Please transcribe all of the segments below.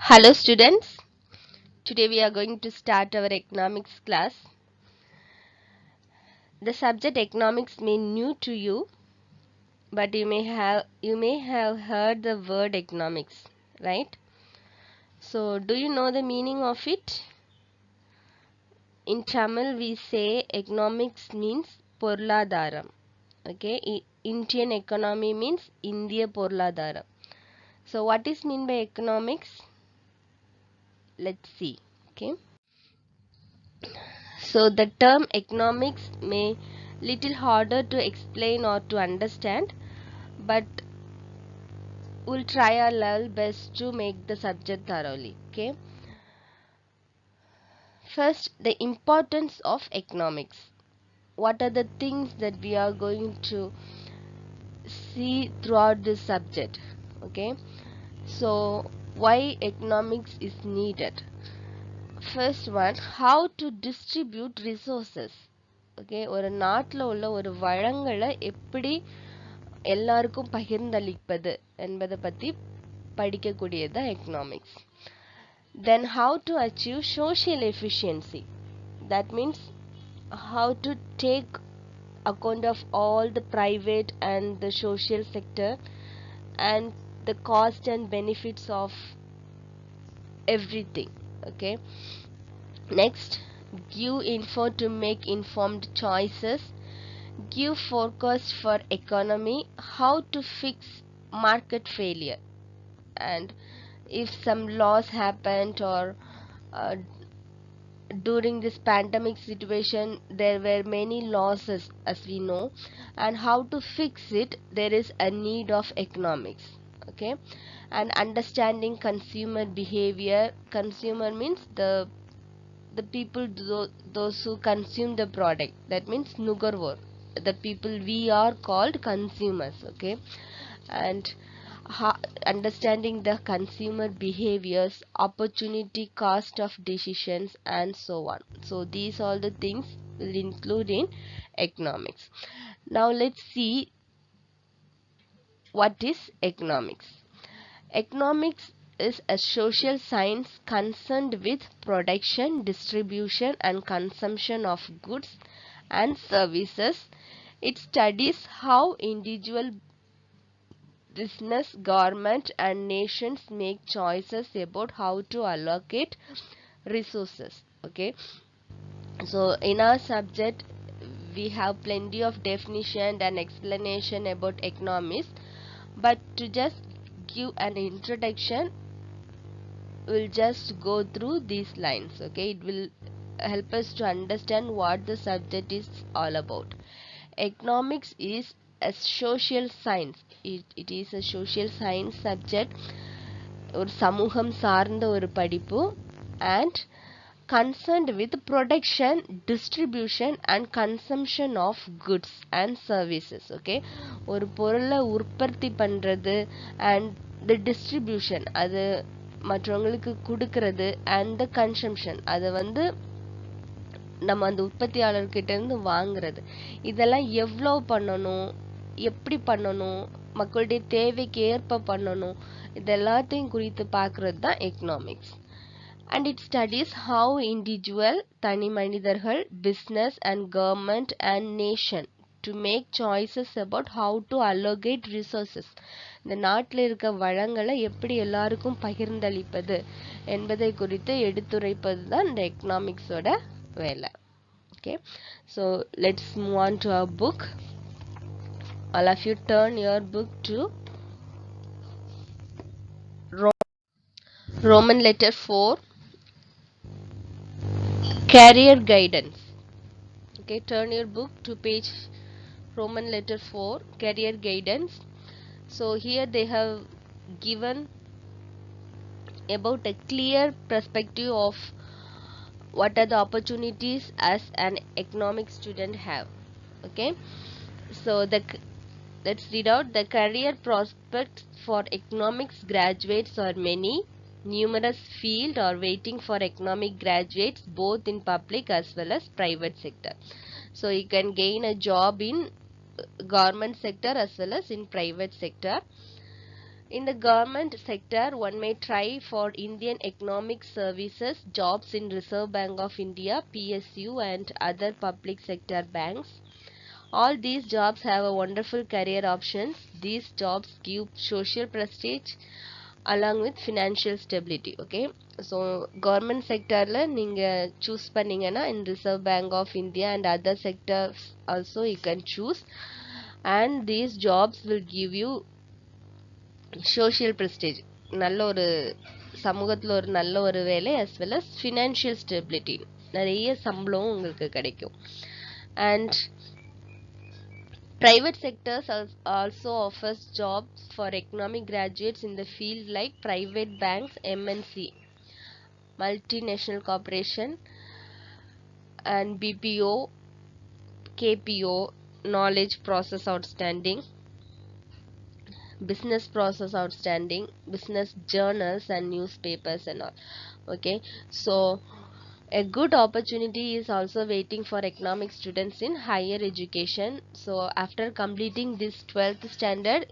Hello students, today we are going to start our economics class. The subject economics may new to you, but you may have heard the word economics, right? So do you know the meaning of it? In Tamil we say economics means பொருளாதாரம். Okay, Indian economy means India பொருளாதாரம். So what is mean by economics? Let's see. Okay. So the term economics may little harder to explain or to understand, but we'll try our level best to make the subject thoroughly. Okay. First, the importance of economics. What are the things that we are going to see throughout this subject? Okay. So why economics is needed? First one, how to distribute resources. Okay ஒரு நாட்டில் உள்ள ஒரு வளங்களை எப்படி எல்லாருக்கும் பகிர்ந்தளிப்பது என்பதை பற்றி படிக்கக்கூடியது தான் economics. Then how to achieve social efficiency, that means how to take account of all the private and the social sector and the cost and benefits of everything. Okay, next, give info to make informed choices, give forecast for economy, how to fix market failure, and if some loss happened or uh, during this pandemic situation there were many losses as we know, and how to fix it, there is a need of economics. Okay, and understanding consumer behavior. Consumer means the people, those who consume the product, that means nugarvor, the people we are called consumers. Okay, and understanding the consumer behaviors, opportunity cost of decisions, and so on. So these all the things will include in economics. Now let's see what is economics. Economics is a social science concerned with production, distribution, and consumption of goods and services. It studies how individual, business, government, and nations make choices about how to allocate resources. Okay, so in our subject we have plenty of definition and explanation about economics, but to just give an introduction, we'll just go through these lines. Okay, it will help us to understand what the subject is all about. Economics is a social science. It is a social science subject, ஒரு சமூகம் சார்ந்த ஒரு படிப்பு, and concerned with production, distribution, and consumption of goods and services. Okay, ஒரு பொருளை உற்பத்தி பண்றது and the distribution, அது மற்றவங்களுக்கு கொடுக்கறது, and the consumption, அதை வந்து நம்ம அந்த உற்பத்தியாளர்கிட்ட இருந்து வாங்குறது. இதெல்லாம் எவ்வளோ பண்ணணும், எப்படி பண்ணணும், மக்களுடைய தேவைக்கு ஏற்ப பண்ணணும், இது எல்லாத்தையும் குறித்து பார்க்கறது தான் economics. And it studies how individual, தனி மனிதர்கள், business and government and nation to make choices about how to allocate resources. இந்த நாட்டில் இருக்க வளங்களை எப்படி எல்லாருக்கும் பகிர்ந்தளிப்பது என்பதை குறித்து எடுத்துரைப்பது தான் இந்த எக்கனாமிக்ஸோட வேலை. Okay, so let's move on to our book. All of you turn your book to Roman letter 4, career guidance. Okay, turn your book to page Roman letter 4, career guidance. So here they have given about a clear perspective of what are the opportunities as an economic student have. Okay, so let's read out. The career prospects for economics graduates are many. Numerous fields are waiting for economic graduates both in public as well as private sector. So you can gain a job in government sector as well as in private sector. In the government sector, one may try for Indian Economic Services jobs in Reserve Bank of India, PSU, and other public sector banks. All these jobs have a wonderful career options. These jobs give social prestige along with financial stability. Okay, so government sectorல நீங்க choose பண்ணீங்கன்னா in Reserve Bank of India and other sectors also you can choose, and these jobs will give you social prestige, நல்ல ஒரு சமூகத்துல ஒரு நல்ல ஒரு வேலை, as well as financial stability, நிறைய சம்பளம் உங்களுக்கு கிடைக்கும். And private sectors also offers jobs for economic graduates in the field like private banks, MNC, multinational corporation, and BPO, KPO, knowledge process outstanding, business process outstanding, business journals and newspapers and all. Okay, so a good opportunity is also waiting for economic students in higher education. So after completing this 12th standard,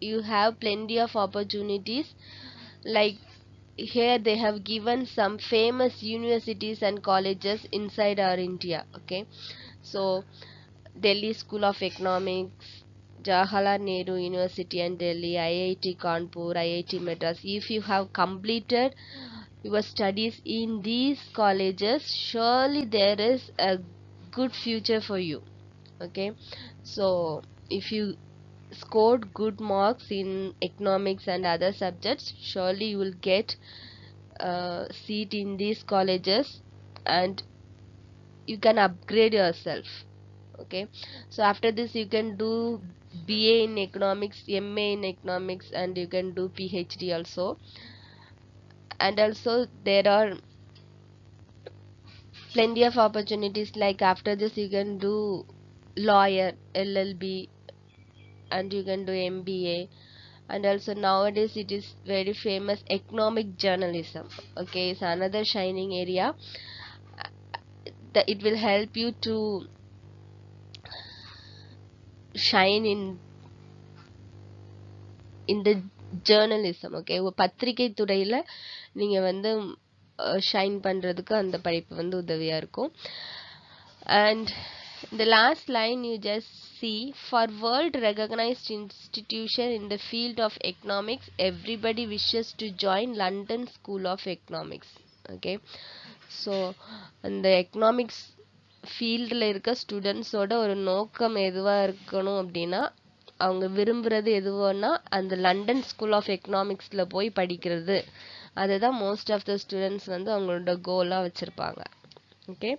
you have plenty of opportunities. Like here they have given some famous universities and colleges inside our India. Okay, so Delhi School of Economics, Jawaharlal Nehru University and Delhi, IIT Kanpur, IIT Madras. If you have completed your studies in these colleges, surely there is a good future for you. Okay, so if you scored good marks in economics and other subjects, surely you will get a seat in these colleges and you can upgrade yourself. Okay, so after this you can do BA in economics, MA in economics, and you can do PhD also. And also there are plenty of opportunities, like after this you can do lawyer, LLB, and you can do MBA. And also nowadays it is very famous economic journalism. Okay, it's another shining area that it will help you to shine in the journalism. Okay, பத்திரிகை துறையில நீங்க வந்து shine பண்றதுக்கு அந்த படிப்பு வந்து உதவியா இருக்கும். And the last line you just see, for world recognized institution in the field of economics, everybody wishes to join London School of Economics. Okay, so அந்த எக்கனாமிக்ஸ் ஃபீல்டில் இருக்க ஸ்டூடெண்ட்ஸோட ஒரு நோக்கம் எதுவாக இருக்கணும் அப்படின்னா, அவங்க விரும்புகிறது எதுவோன்னா அந்த லண்டன் ஸ்கூல் ஆஃப் எக்கனாமிக்ஸில் போய் படிக்கிறது. அதுதான் மோஸ்ட் ஆஃப் த ஸ்டூடெண்ட்ஸ் வந்து அவங்களோட கோலாக வச்சுருப்பாங்க. Okay,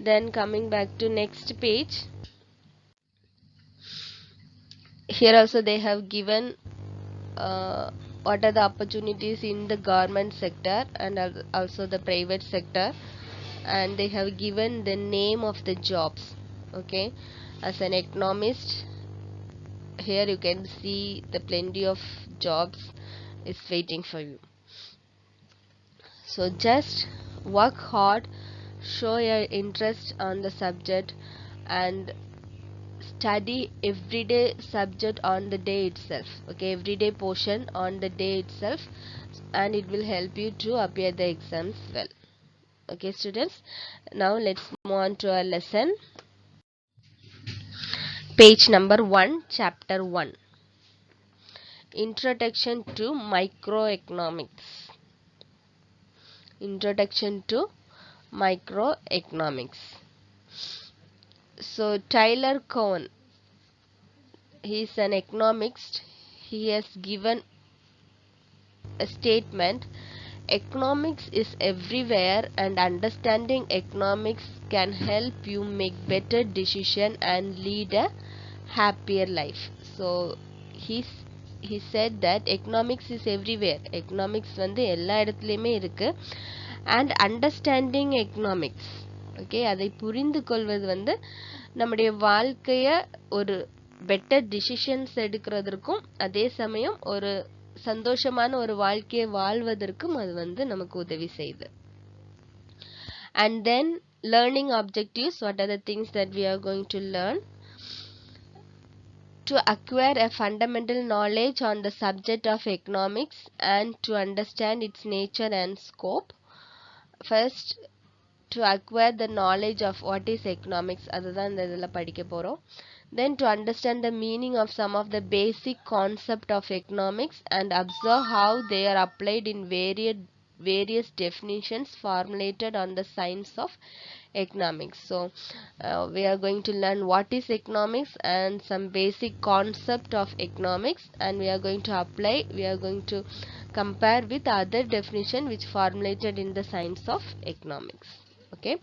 then coming back to next page, here also they have given what are the opportunities in the government sector and also the private sector, and they have given the name of the jobs. Okay, as an economist, here you can see the plenty of jobs is waiting for you. So just work hard, show your interest on the subject, and study everyday subject on the day itself. Okay, everyday portion on the day itself, and it will help you to appear the exams well. Okay students, now let's move on to our lesson. Page number 1, chapter 1, introduction to microeconomics. Introduction to microeconomics. So Tyler Cowen, he is an economist. He has given a statement: economics is everywhere, and understanding economics can help you make better decision and lead a happier life. So he said that economics is everywhere. Economics வந்து எல்லா இடத்துலையுமே இருக்கு. And understanding economics, okay, அதை புரிந்து கொள்வது வந்து நம்முடைய வாழ்க்கைய ஒரு பெட்டர் டிசிஷன்ஸ் எடுக்கிறதுக்கும் அதே சமயம் ஒரு சந்தோஷமான ஒரு வாழ்க்கையை வாழ்வதற்கும் அது வந்து நமக்கு உதவி செய்யுது. And then learning objectives, what are the things that we are going to learn? to acquire a fundamental knowledge on the subject of economics and to understand its nature and scope. First, to acquire the knowledge of what is economics, அதுதான் இந்த இதில் படிக்க போகிறோம். Then to understand the meaning of some of the basic concept of economics and observe how they are applied in various definitions formulated on the science of economics. So we are going to learn what is economics and some basic concept of economics, and we are going to apply, we are going to compare with other definition which formulated in the science of economics. Okay,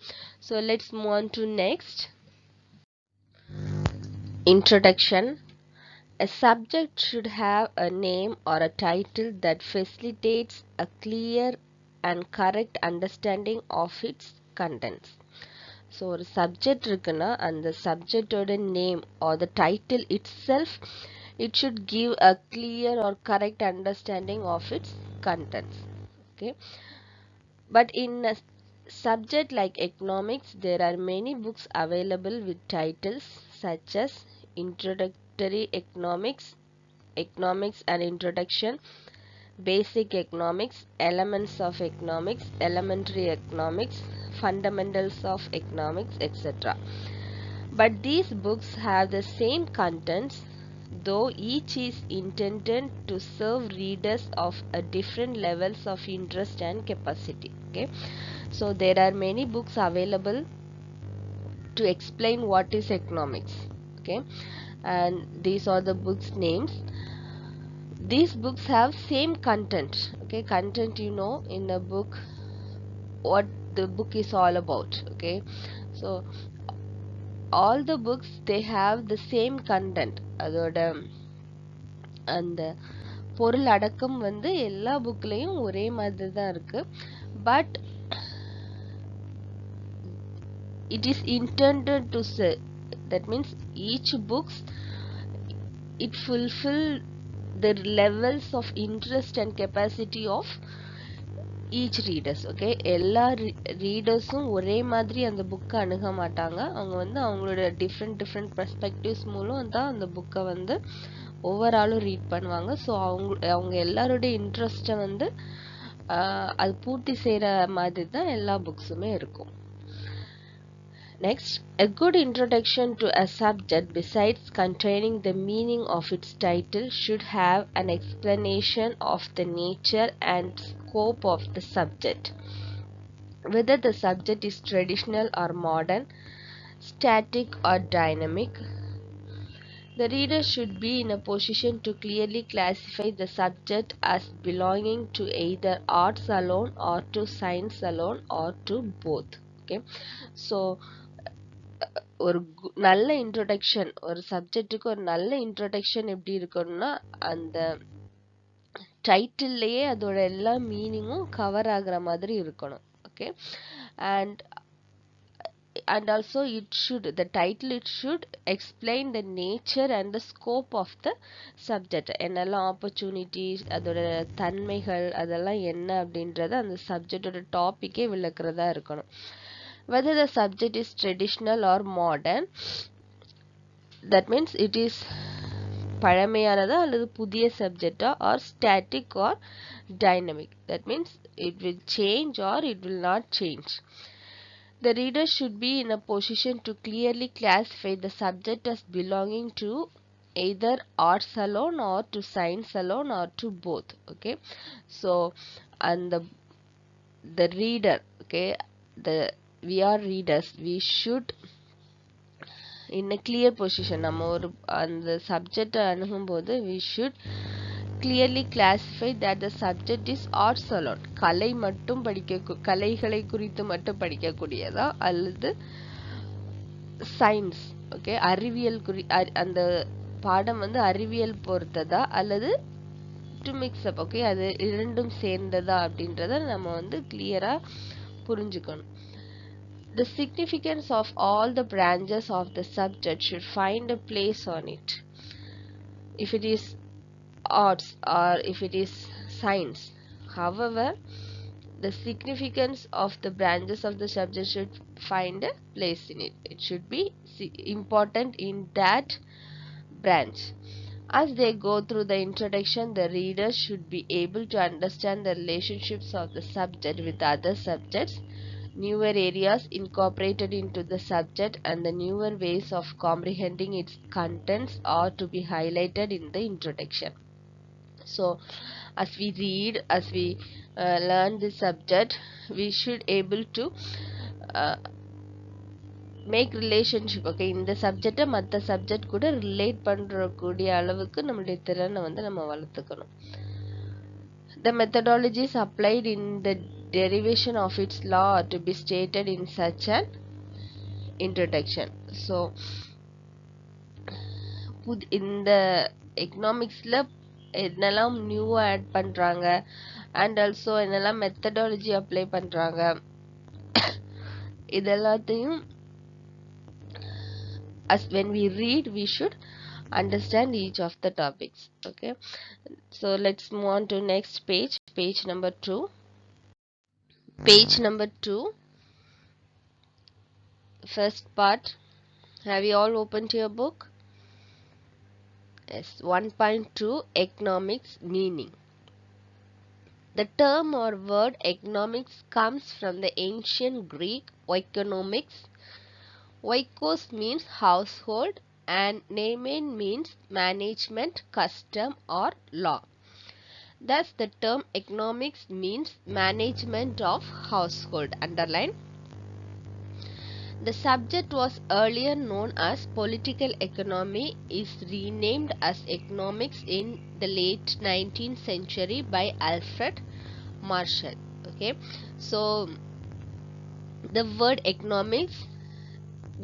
so let's move on to next. Introduction. A subject should have a name or a title that facilitates a clear and correct understanding of its contents. So ஒரு subject இருக்குன்னா அந்த சப்ஜெக்டோட name or the title itself, it should give a clear or correct understanding of its contents. Okay, but in a subject like economics, there are many books available with titles such as Introductory Economics, Economics and Introduction, Basic Economics, Elements of Economics, Elementary Economics, Fundamentals of Economics, etc. But these books have the same contents, though each is intended to serve readers of a different levels of interest and capacity. Okay, so there are many books available to explain what is economics. Okay, and these are the books names. These books have same content. Okay, content, you know in a book what the book is all about. Okay, so all the books, they have the same content. அதோட அந்த பொருள் அடக்கம் வந்து எல்லா புக்லேயும் ஒரே மாதிரி தான் இருக்கு. But it is intended to say, that means each books, it fulfill the levels of interest and capacity of each readers. Okay, எல்லா ரீடர்ஸும் ஒரே மாதிரி அந்த புக்கை அணுக மாட்டாங்க. அவங்க வந்து அவங்களோட டிஃப்ரெண்ட் பெர்ஸ்பெக்டிவ்ஸ் மூலம் தான் அந்த புக்கை வந்து ஓவராலும் ரீட் பண்ணுவாங்க. ஸோ அவங்க எல்லாருடைய இன்ட்ரெஸ்ட்டை வந்து அது பூர்த்தி செய்கிற மாதிரி தான் எல்லா புக்ஸுமே இருக்கும். Next, a good introduction to a subject, besides containing the meaning of its title, should have an explanation of the nature and scope of the subject. Whether the subject is traditional or modern, static or dynamic, the reader should be in a position to clearly classify the subject as belonging to either arts alone or to science alone or to both. Okay, so ஒரு நல்ல introduction, ஒரு சப்ஜெக்ட்டுக்கு ஒரு நல்ல introduction எப்படி இருக்கணும்னா அந்த டைட்டில்லையே அதோட எல்லா மீனிங்கும் கவர் ஆகுற மாதிரி இருக்கணும். Okay, and also the title, it should explain the nature and the scope of the subject. என்னெல்லாம் ஆப்பர்ச்சுனிட்டிஸ், அதோட தன்மைகள், அதெல்லாம் என்ன அப்படின்றத அந்த சப்ஜெக்டோட டாப்பிக்கே விளக்குறதா இருக்கணும். Whether the subject is traditional or modern, that means it is பழமையானதா அல்லது புதிய சப்ஜெக்டா, or static or dynamic, that means it will change or it will not change. The reader should be in a position to clearly classify the subject as belonging to either arts alone or to science alone or to both. Okay, so and the reader, okay, we are readers, we should in a clear position, நம்ம ஒரு அந்த சப்ஜெக்டை அணுகும்போது we should clearly classify that the subject is arts alone, கலை மட்டும் கலைகளை குறித்து மட்டும் படிக்கக்கூடியதா அல்லது சயின்ஸ், ஓகே, அறிவியல் அந்த பாடம் வந்து அறிவியல் பொறுத்ததா அல்லது டு மிக்ஸ்அப், ஓகே, அது இரண்டும் சேர்ந்ததா அப்படின்றத நம்ம வந்து கிளியரா புரிஞ்சுக்கணும். The significance of all the branches of the subject should find a place on it. If it is arts or if it is science, however, the significance of the branches of the subject should find a place in it. It should be important in that branch. As they go through the introduction, the reader should be able to understand the relationships of the subject with other subjects, newer areas incorporated into the subject, and the newer ways of comprehending its contents are to be highlighted in the introduction. So as we read, as we learn the subject, we should able to uh, make relationship. Okay, இந்த சப்ஜெக்டை மற்ற subject கூட relate பண்ணுறக்கூடிய அளவுக்கு நம்மளுடைய திறனை வந்து நம்ம வளர்த்துக்கணும். The methodologies applied in the derivation of its law are to be stated in such an introduction. So இந்த எக்கனாமிக்ஸில் என்னெல்லாம் நியூவாக ஆட் பண்ணுறாங்க அண்ட் ஆல்சோ என்னெல்லாம் மெத்தடாலஜி அப்ளை பண்ணுறாங்க, இதெல்லாத்தையும் as when we read we should understand each of the topics. Okay, so let's move on to next page, page number 2. Page number 2, first part. Have you all opened your book? Yes. 1.2, economics meaning. The term or word economics comes from the ancient Greek oikonomics. Oikos means household and nemen means management, custom or law. Thus the term economics means management of household. Underline. The subject was earlier known as political economy, is renamed as economics in the late 19th century by Alfred Marshall. Okay, so the word economics,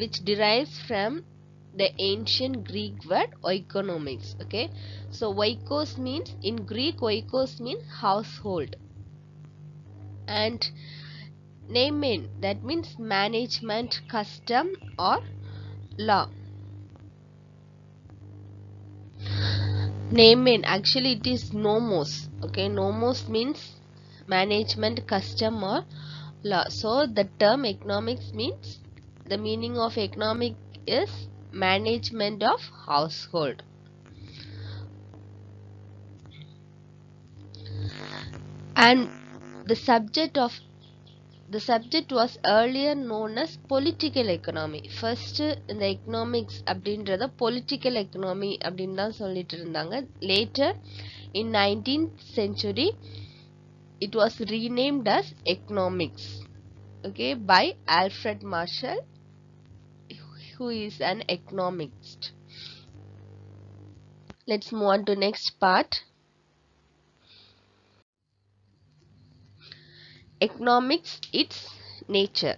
which derives from the ancient Greek word oikonomics. Okay, so oikos means, in Greek oikos means household, and nemen, that means management, custom or law. Nemen, actually it is nomos. Okay, nomos means management, custom or law. So the term economics means, the meaning of economic is management of household. And the subject was earlier known as political economy. First இந்த economics அப்படின்றத political economy அப்படின்னு தான் சொல்லிட்டு இருந்தாங்க. Later in 19th century it was renamed as economics, okay, by Alfred Marshall, who is an economist. Let's move on to next part. Economics, its nature.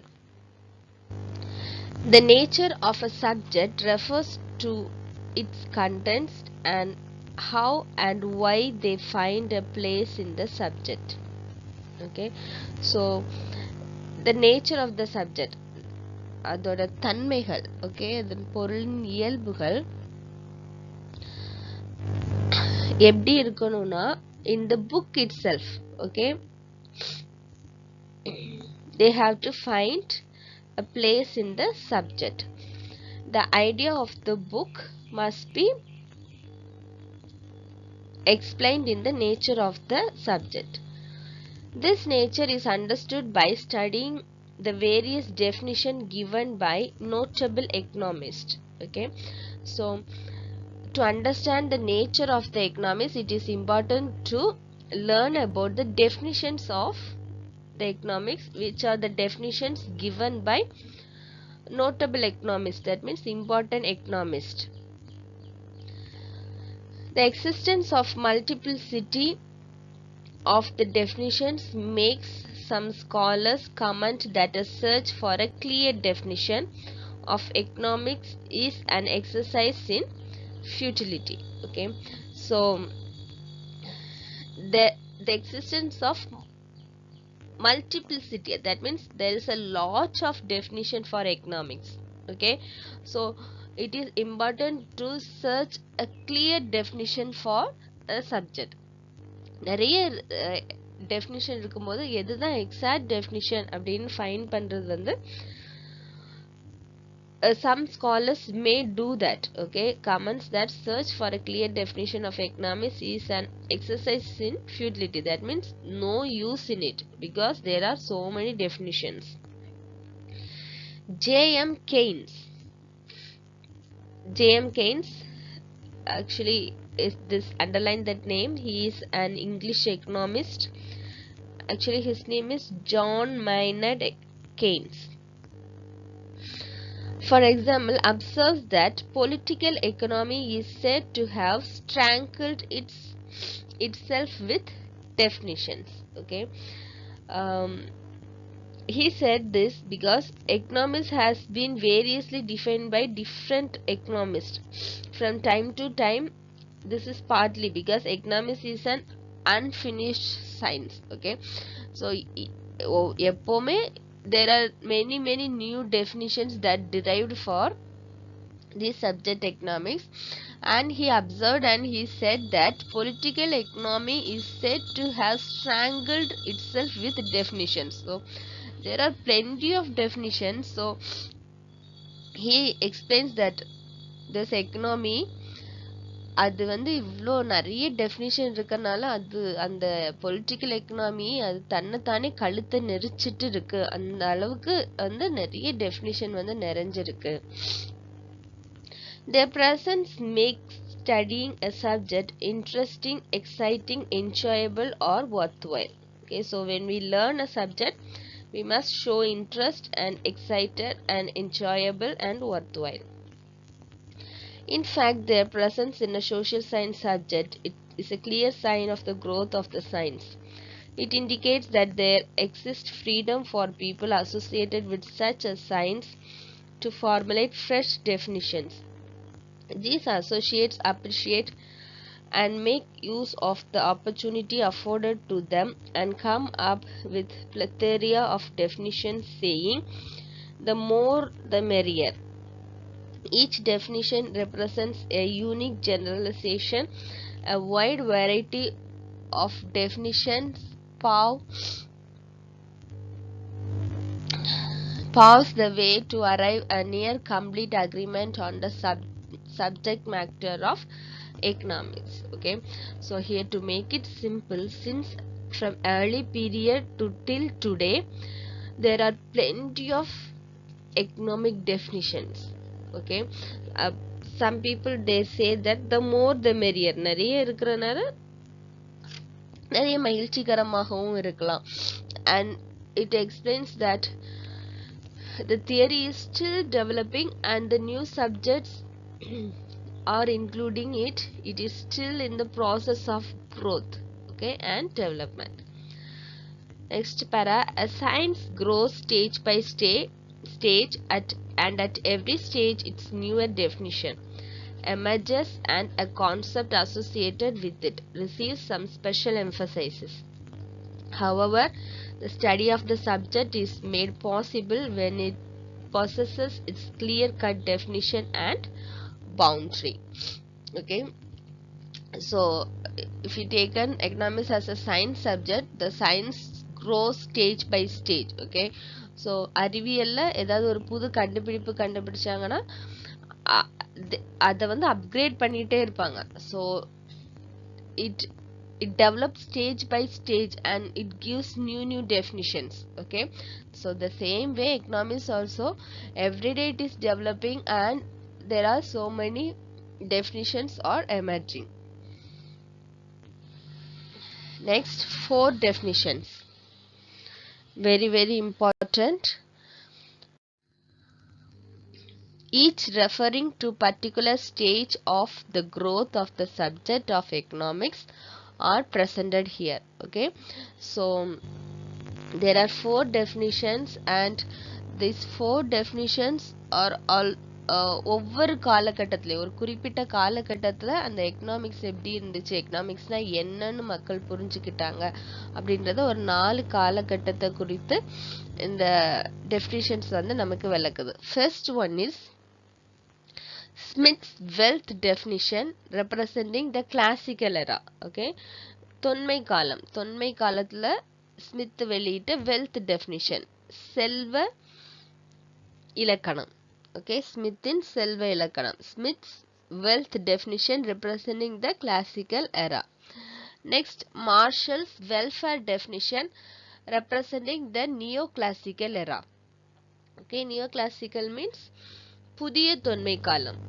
The nature of a subject refers to its contents and how and why they find a place in the subject. Okay, so the nature of the subject, அதோட தன்மைகள், okay, அதன் பொருளின் இயல்புகள் எப்படி இருக்கணும்னா, in the book itself, okay, they have to find a place in the subject. The idea of the book must be explained in the nature of the subject. This nature is understood by studying the various definitions given by notable economists. Okay, so to understand the nature of the economics, it is important to learn about the definitions of the economics, which are the definitions given by notable economists, that means important economists. The existence of multiplicity of the definitions makes some scholars comment that a search for a clear definition of economics is an exercise in futility. Okay, so the existence of multiplicity, that means there is a lot of definition for economics. Okay, so it is important to search a clear definition for a subject. நிறைய definition இருக்கும்போது எதுதான் exact definition அப்படின்னு find பண்ணுறது வந்து some scholars may do that. Okay, comments that search for a clear definition of economics is an exercise in futility. That means no use in it because there are so many definitions. J.M. Keynes. J.M. Keynes, actually, is this underline that name. He is an English economist. Actually, his name is John Maynard Keynes. For example, observes that political economy is said to have strangled itself with definitions. Okay, he said this because economics has been variously defined by different economists from time to time. This is partly because economics is an unfinished science. Okay, so எப்போமே there are many new definitions that derived for the subject economics, and he observed and he said that political economy is said to have strangled itself with definitions. So there are plenty of definitions. So he explains that this economy, அது வந்து இவ்வளோ நிறைய definition இருக்கறனால அது அந்த political economy அது தன்னைத்தானே கழுத்தை நெரிச்சிட்டு இருக்கு. அந்த அளவுக்கு வந்து நிறைய டெஃபினிஷன் வந்து நிறைஞ்சிருக்கு. Their presence makes studying a subject interesting, exciting, enjoyable or worthwhile. Okay, so when we learn a subject, we must show interest and excited and enjoyable and worthwhile. In fact, their presence in a social science subject is a clear sign of the growth of the science. It indicates that there exists freedom for people associated with such a science to formulate fresh definitions. These associates appreciate and make use of the opportunity afforded to them and come up with plethora of definitions, saying, "The more the merrier." Each definition represents a unique generalization. A wide variety of definitions paves the way to arrive a near complete agreement on the subject matter of economics. Okay, so here to make it simple, since from early period to till today there are plenty of economic definitions. Okay, some people they say that the more the merrier. நிறைய இருக்கிறனால நிறைய மகிழ்ச்சிகரமாகவும் இருக்கலாம். And it explains that the theory is still developing and the new subjects are including it. It is still in the process of growth, okay, and development. Next para, a science grows stage by stage and at every stage its newer definition emerges and a concept associated with it receives some special emphasis. However, the study of the subject is made possible when it possesses its clear-cut definition and boundary. Okay, so if you take an economics as a science subject, the science grows stage by stage. Okay, so அறிவியல்ல ஏதாவது ஒரு புது கண்டுபிடிப்பு கண்டுபிடிச்சாங்கன்னா அதை வந்து upgrade பண்ணிட்டே இருப்பாங்க. So it develops stage by stage and it gives new definitions. Okay, so the same way economics also every day it is developing and there are so many definitions are emerging. Next, 4 definitions, very important, each referring to particular stage of the growth of the subject of economics are presented here. Okay, so there are 4 definitions and these 4 definitions are all ஒவ்வொரு காலகட்டத்திலே ஒரு குறிப்பிட்ட காலகட்டத்தில் அந்த economics எப்படி இருந்துச்சு, எக்கனாமிக்ஸ்னா என்னன்னு மக்கள் புரிஞ்சுக்கிட்டாங்க அப்படின்றத ஒரு 4 காலகட்டத்தை குறித்து இந்த டெஃபினிஷன்ஸ் வந்து நமக்கு விளக்குது. First one is Smith's wealth definition representing the classical era. Okay, தொன்மை காலத்துல ஸ்மித் வெளியிட்ட wealth definition, செல்வ இலக்கணம். Okay, Smithin Selva Ilakanam. Smith's wealth definition representing the classical era. Next, Marshall's welfare definition representing the neoclassical era. Okay, neoclassical means புதிய தொன்மை காலம்.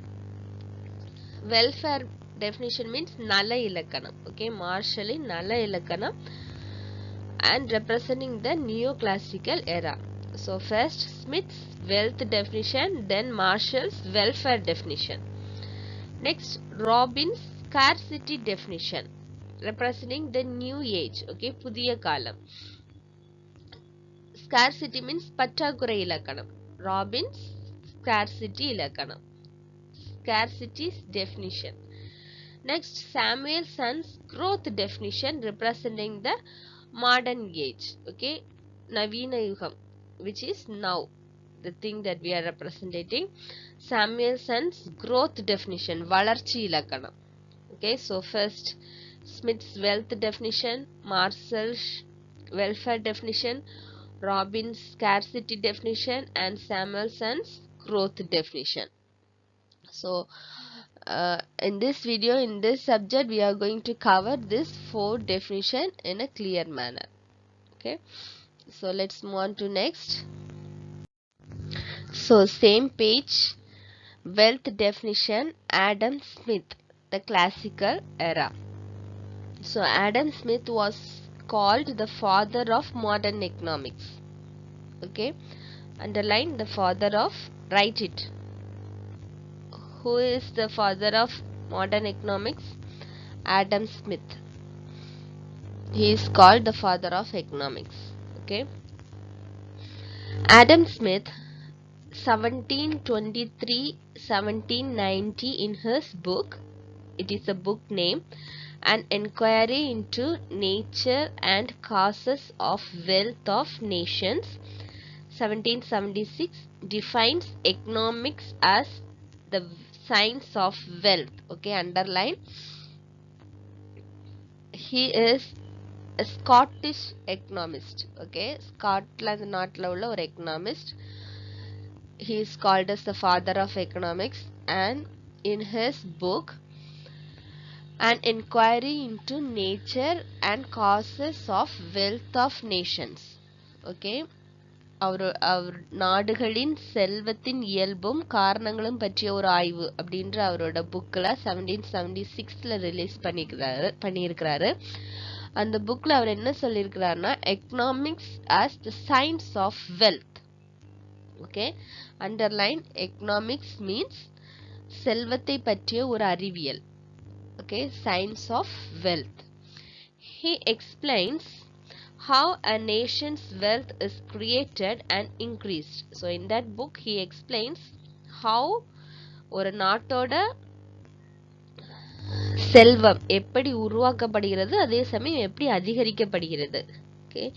Welfare definition means நல இலக்கணம். Okay, Marshallin நல இலக்கணம் and representing the neoclassical era. So first Smith's wealth definition, then Marshall's welfare definition. Next, Robbins scarcity definition representing the new age. Okay, புதிய காலம். Scarcity means பற்றாக்குறை இலக்கணம். Robbins scarcity இலக்கணம். Scarcity definition. Next, Samuelson's growth definition representing the modern age. Okay, நவீன யுகம், which is now the thing that we are representing. Samuelson's growth definition, வளர்ச்சி இலக்கணம். Okay, so first Smith's wealth definition, Marshall's welfare definition, Robbins scarcity definition, and Samuelson's growth definition. So in this video, in this subject, we are going to cover this 4 definition in a clear manner. Okay, so let's move on to next. So same page, wealth definition, Adam Smith, the classical era. So Adam Smith was called the father of modern economics. Okay, underline the father of, write it. Who is the father of modern economics? Adam Smith. He is called the father of economics. Okay, Adam Smith 1723-1790 in his book, it is a book name, An Enquiry into Nature and Causes of Wealth of Nations, 1776, defines economics as the science of wealth. Okay, underline. He is a Scottish economist. Okay, Scotland நாட்டில் உள்ள ஒரு economist. He is called as the father of economics, and in his book An Enquiry into Nature and Causes of Wealth of Nations. Okay, அவர் நாடுகளின் செல்வத்தின் இயல்பும் காரணங்களும் பற்றிய ஒரு ஆய்வு அப்படின்ற அவரோட புக்கில் 1776 ரிலீஸ் பண்ணியிருக்கிறாரு. அந்த புக்கில் அவர் என்ன சொல்லியிருக்கிறாருன்னா, economics as the science of wealth. Okay, underline, economics means செல்வத்தை பற்றிய ஒரு அறிவியல். Okay, science of wealth. He explains how a nation's wealth is created and increased. So in that book he explains how ஒரு நாட்டோட செல்வம் எப்படி உருவாக்கப்படுகிறது, அதே சமயம் எப்படி அதிகரிக்கப்படுகிறது. Okay,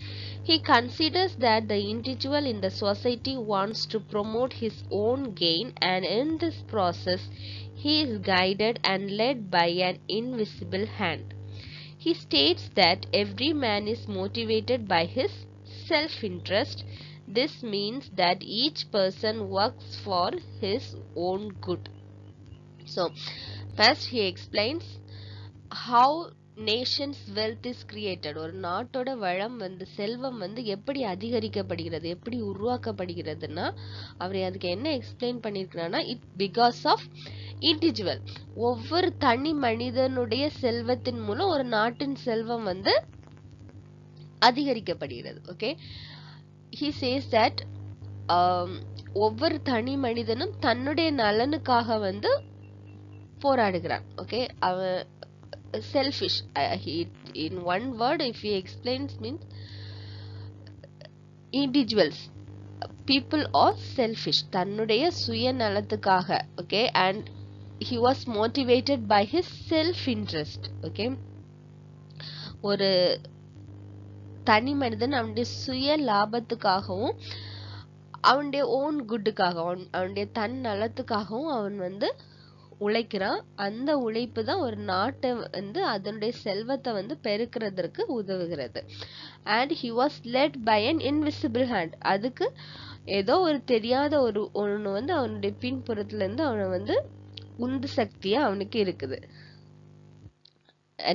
he considers that the individual in the society wants to promote his own gain, and in this process he is guided and led by an invisible hand. He states that every man is motivated by his self-interest. This means that each person works for his own good. So first he explains how nation's wealth is created. ஒரு நாட்டோட வளம் செல்வம் எப்படி அதிகரிக்கப்படுகிறது, எப்படி உருவாக்கப்படுகிறதுனா அவர் அதுக்கு என்ன explain பண்ணியிருக்கிறான்னா, இட் பிகாஸ் ஆஃப் இண்டிவிஜுவல். ஒவ்வொரு தனி மனிதனுடைய செல்வத்தின் மூலம் ஒரு நாட்டின் செல்வம் அதிகரிக்கப்படுகிறது. ஓகே, he says that ஒவ்வொரு தனி மனிதனும் தன்னுடைய நலனுக்காக போராடுகிறான். ஓகே, அவன் selfish. In one word, if he explains, means individuals, people are selfish, தன்னுடைய சுயநலத்துக்காக. Okay, and he was motivated by his self interest. Okay, ஒரு தனி மனிதன் அவனுடைய சுய லாபத்துக்காகவும் அவனுடைய ஓன் குட்டுக்காகவும் அவனுடைய தன் நலத்துக்காகவும் அவன் உழைக்கிறான். அந்த உழைப்பு தான் ஒரு நாட்டை அதனுடைய செல்வத்தை பெருக்கிறதுக்கு உதவுகிறது. And he was led by an invisible hand. அதுக்கு ஏதோ ஒரு தெரியாத ஒன்று வந்து அவனுடைய பின்புறத்துல இருந்து அவனை வந்து உந்து சக்தியா அவனுக்கு இருக்குது.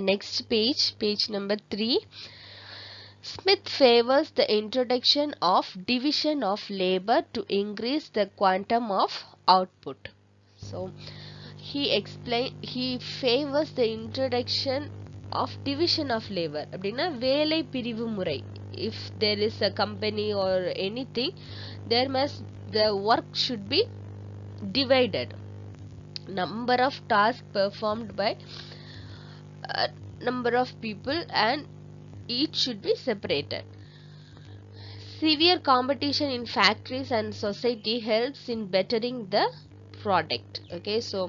Next page number 3. Smith favors the introduction of division of labor to increase the quantum of output. So he favors the introduction of division of labor. அப்படின்னா வேலை பிரிவு முறை. If there is a company or anything, the work should be divided. Number of tasks performed by number of people, and each should be separated. Severe competition in factories and society helps in bettering the product. Okay, so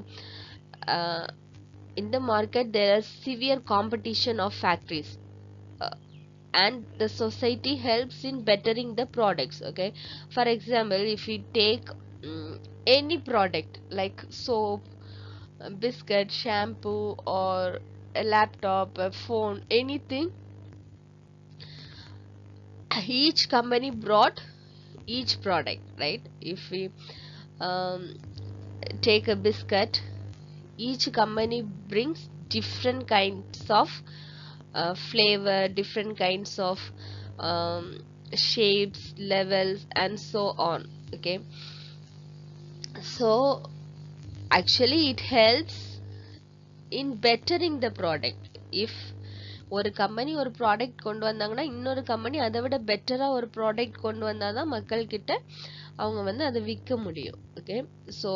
in the market there is severe competition of factories, and the society helps in bettering the products. Okay, for example, if we take any product like soap, biscuit, shampoo, or a laptop, a phone, anything, each company brought each product, right? If we take a biscuit, each company brings different kinds of flavor, different kinds of shapes, levels, and so on. Okay, so actually it helps in bettering the product. If ஒரு company ஒரு product கொண்டு வந்தாங்கன்னா இன்னொரு company அதை விட பெட்டராக ஒரு product கொண்டு வந்தால் தான் மக்கள்கிட்ட அவங்க வந்து அதை விற்க முடியும். ஓகே, ஸோ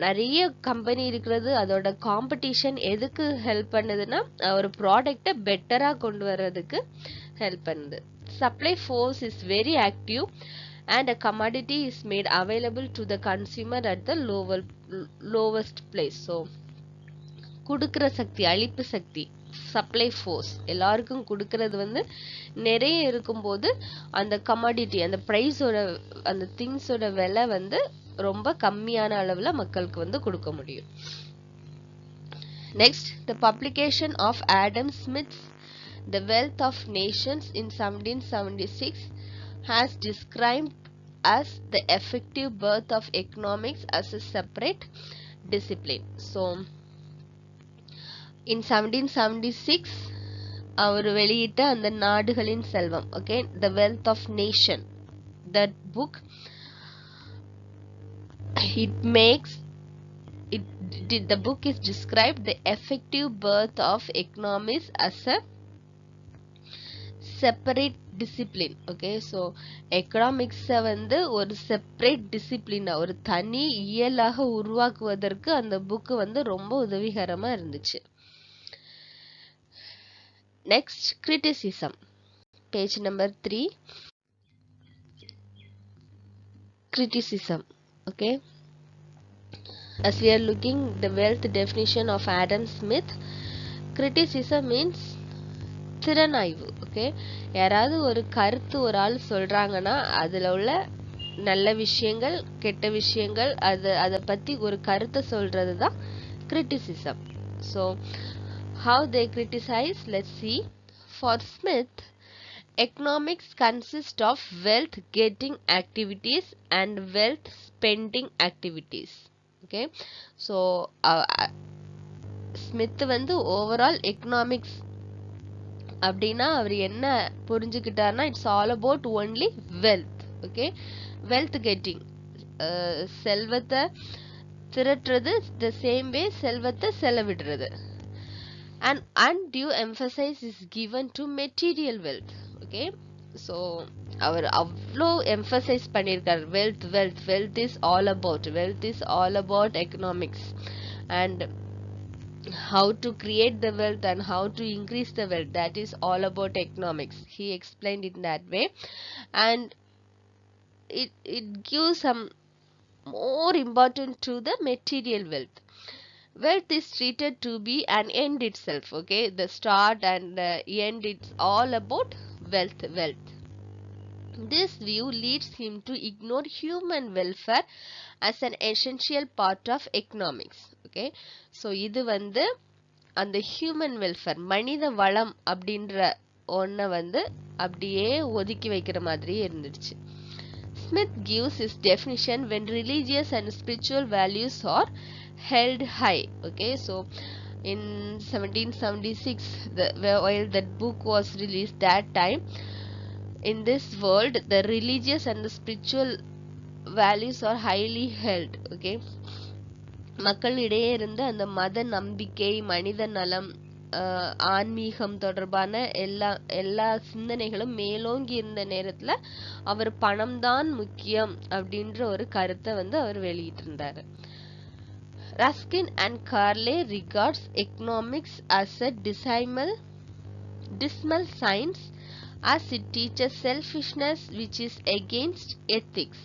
நிறைய கம்பெனி இருக்கிறது, அதோட காம்படிஷன் எதுக்கு ஹெல்ப் பண்ணுதுன்னா ஒரு ப்ராடக்டை பெட்டராக கொண்டு வர்றதுக்கு ஹெல்ப் பண்ணுது. Supply force is very active and a commodity is made available to the consumer at the lowest place. So கொடுக்கிற சக்தி, அளிப்பு சக்தி, சப்ளை ஃபோர்ஸ் எல்லாருக்கும் கொடுக்கறது வந்து நிறைய இருக்கும்போது அந்த கமாடிட்டி, அந்த ப்ரைஸோட, அந்த திங்ஸோட விலை வந்து ரொம்ப கம்மியான அளவில் மக்களுக்கு வந்து கொடுக்க முடியும். Next, the publication of Adam Smith's the wealth of nations in 1776 has described as the effective birth of economics as a separate discipline. So in 1776 அவர் வெளியிட்ட அந்த நாடுகளின் செல்வம், okay, the wealth of nation, that book, the book is described the effective birth of economics as a separate discipline. Okay, so எக்கனாமிக்ஸை வந்து ஒரு separate டிசிப்ளினா, ஒரு தனி இயலாக உருவாக்குவதற்கு அந்த புக்கு வந்து ரொம்ப உதவிகரமாக இருந்துச்சு. Next, criticism, page number 3. Criticism. Okay, as we are looking the wealth definition of Adam Smith, criticism means திறனாய்வு. ஓகே, யாராவது ஒரு கருத்து ஒரு ஆள் சொல்றாங்கன்னா அதில் உள்ள நல்ல விஷயங்கள், கெட்ட விஷயங்கள், அதை பற்றி ஒரு கருத்தை சொல்றது தான் criticism. So how they criticise, let's see. For Smith, economics consists of wealth getting activities and wealth spending activities. Okay, so Smith வந்து ஓவரால் எக்கனாமிக்ஸ் அப்படின்னா அவர் என்ன புரிஞ்சுக்கிட்டார்னா, it's all about only wealth. Okay, wealth getting, செல்வத்தை திரட்டுறது, the same way செல்வத்தை செலவிடுறது. And undue emphasis is given to material wealth. Okay, so அவர் அவ்வளோ எம்ஃபசைஸ் பண்ணியிருக்கார், wealth wealth wealth is all about economics and how to create the wealth and how to increase the wealth, that is all about economics. He explained it that way, and it gives some more important to the material wealth. Wealth is treated to be an end itself. Okay, the start and the end, it's all about wealth. This view leads him to ignore human welfare as an essential part of economics. Okay, so இது வந்து அந்த human welfare, மனித வளம் அப்படின்ற ஒன்றை வந்து அப்படியே ஒதுக்கி வைக்கிற மாதிரியே இருந்துச்சு. Smith gives his definition when religious and spiritual values are held high. Okay, so in 1776, while that book was released, that time in this world the religious and the spiritual values are highly held. Okay, மக்களிடையே இருந்த அந்த மத நம்பிக்கை, மனித நலம், ஆன்மீகம் தொடர்பான எல்லா சிந்தனைகளும் மேலோங்கி இருந்த நேரத்துல அவர் பணம்தான் முக்கியம் அப்படின்ற ஒரு கருத்தை வந்து அவர் வெளியிட்டிருந்தாரு. Ruskin and Carlyle regards economics as a dismal science as it teaches selfishness which is against ethics.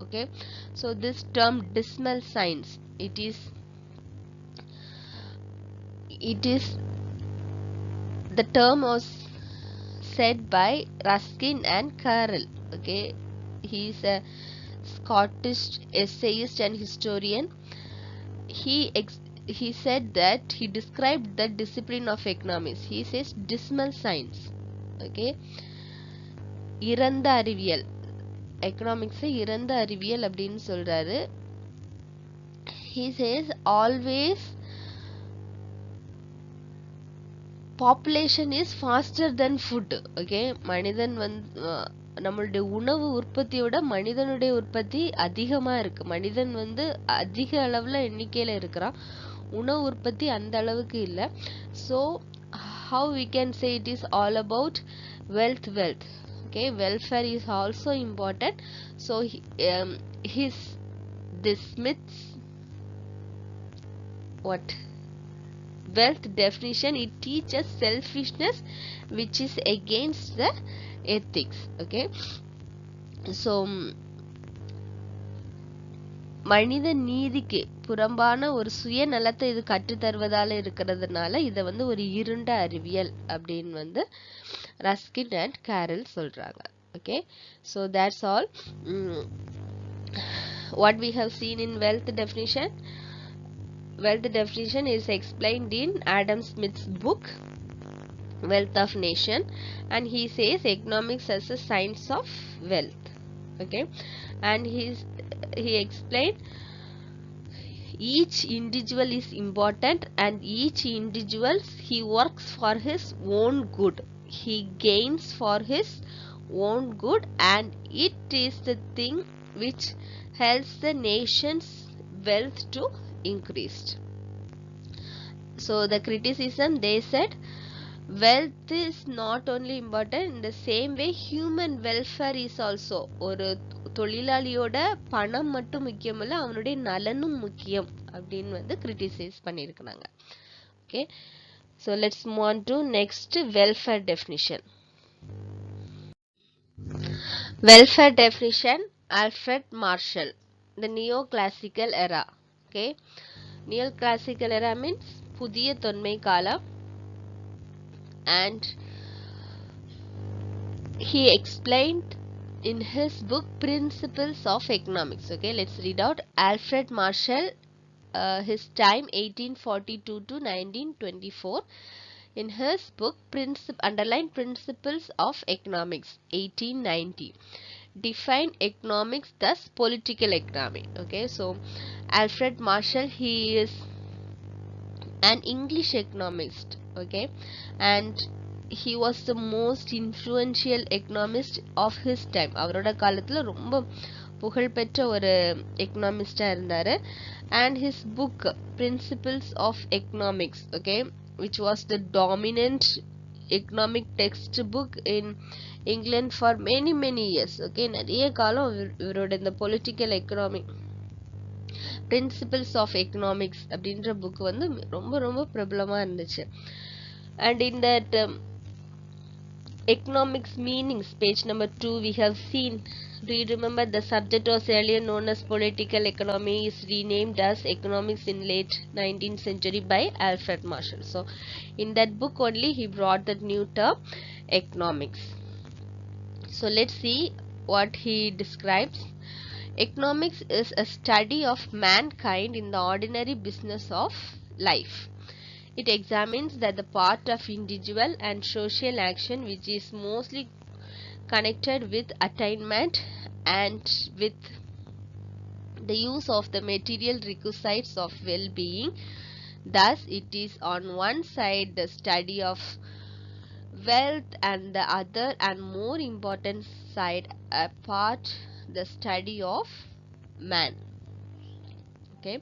Okay, so this term dismal science, it is the term was said by Ruskin and Carlyle. Okay, he is a Scottish essayist and historian. He said that he described the discipline of economics. He says dismal science. Okay, இறந்த அறிவியல், economics இறந்த அறிவியல் அப்படின்னு சொல்றாரு. He says always population is faster than food. Okay, மனிதன் வந்து நம்மளுடைய உணவு உற்பத்தியோட மனிதனுடைய உற்பத்தி அதிகமா இருக்கு. மனிதன் வந்து அதிக அளவுல எண்ணிக்கையில இருக்கிறான், உணவு உற்பத்தி அந்த அளவுக்கு இல்லை. So how we can say it is all about wealth. Okay, welfare is also important. So the Smith's wealth definition, it teaches selfishness which is against the ethics. Okay, so மனித நீதிக்கு புறம்பான ஒரு சுயநலத்தை இது கற்றுத்தருவதால இருக்கிறதுனால இதை வந்து ஒரு இருண்ட அறிவியல் அப்படின்னு வந்து ரஸ்கின் அண்ட் கேரல் சொல்றாங்க. Okay, so that's all what we have seen in wealth definition. Wealth definition is explained in Adam Smith's book Wealth of Nation, and he says economics as a science of wealth. Okay, and he explained each individual is important, and each individual he works for his own good, he gains for his own good, and it is the thing which helps the nation's wealth to increase. So the criticism, they said wealth is not only important, in the same way human welfare is also. ஒரு தொழிலாளியோட பணம் மட்டும் முக்கியம் இல்லை, அவனுடைய நலனும் முக்கியம் அப்படின்னு வந்து criticise பண்ணியிருக்கிறாங்க. Okay, so let's move on to next, welfare definition. Welfare definition, Alfred Marshall, the neoclassical era. Okay, neoclassical era means புதிய தொன்மை காலம், and he explained in his book Principles of Economics. Okay, let's read out Alfred Marshall, his time 1842 to 1924. In his book underlined Principles of Economics 1890, define economics thus political economy. Okay, so Alfred Marshall, he is an English economist. Okay, and he was the most influential economist of his time. அவரோட காலத்துல ரொம்ப புகழ்பெற்ற ஒரு எக்கனாமிஸ்டா இருந்தாரு. And his book Principles of Economics, okay, which was the dominant economic textbook in England for many years. Okay, நிறைய காலம் இவரோட இந்த political economy Principles of Economics அப்படின்ற புக் வந்து ரொம்ப பிரபலமா இருந்துச்சு. And in that economics meanings, page number 2, we have seen, do you remember the subject was earlier known as political economy, is renamed as economics in late 19th century by Alfred Marshall. So in that book only he brought that new term economics. So let's see what he describes. Economics is a study of mankind in the ordinary business of life. It examines that the part of individual and social action which is mostly connected with attainment and with the use of the material requisites of well-being. Thus, it is on one side the study of wealth and the other and more important side apart the study of man. Okay,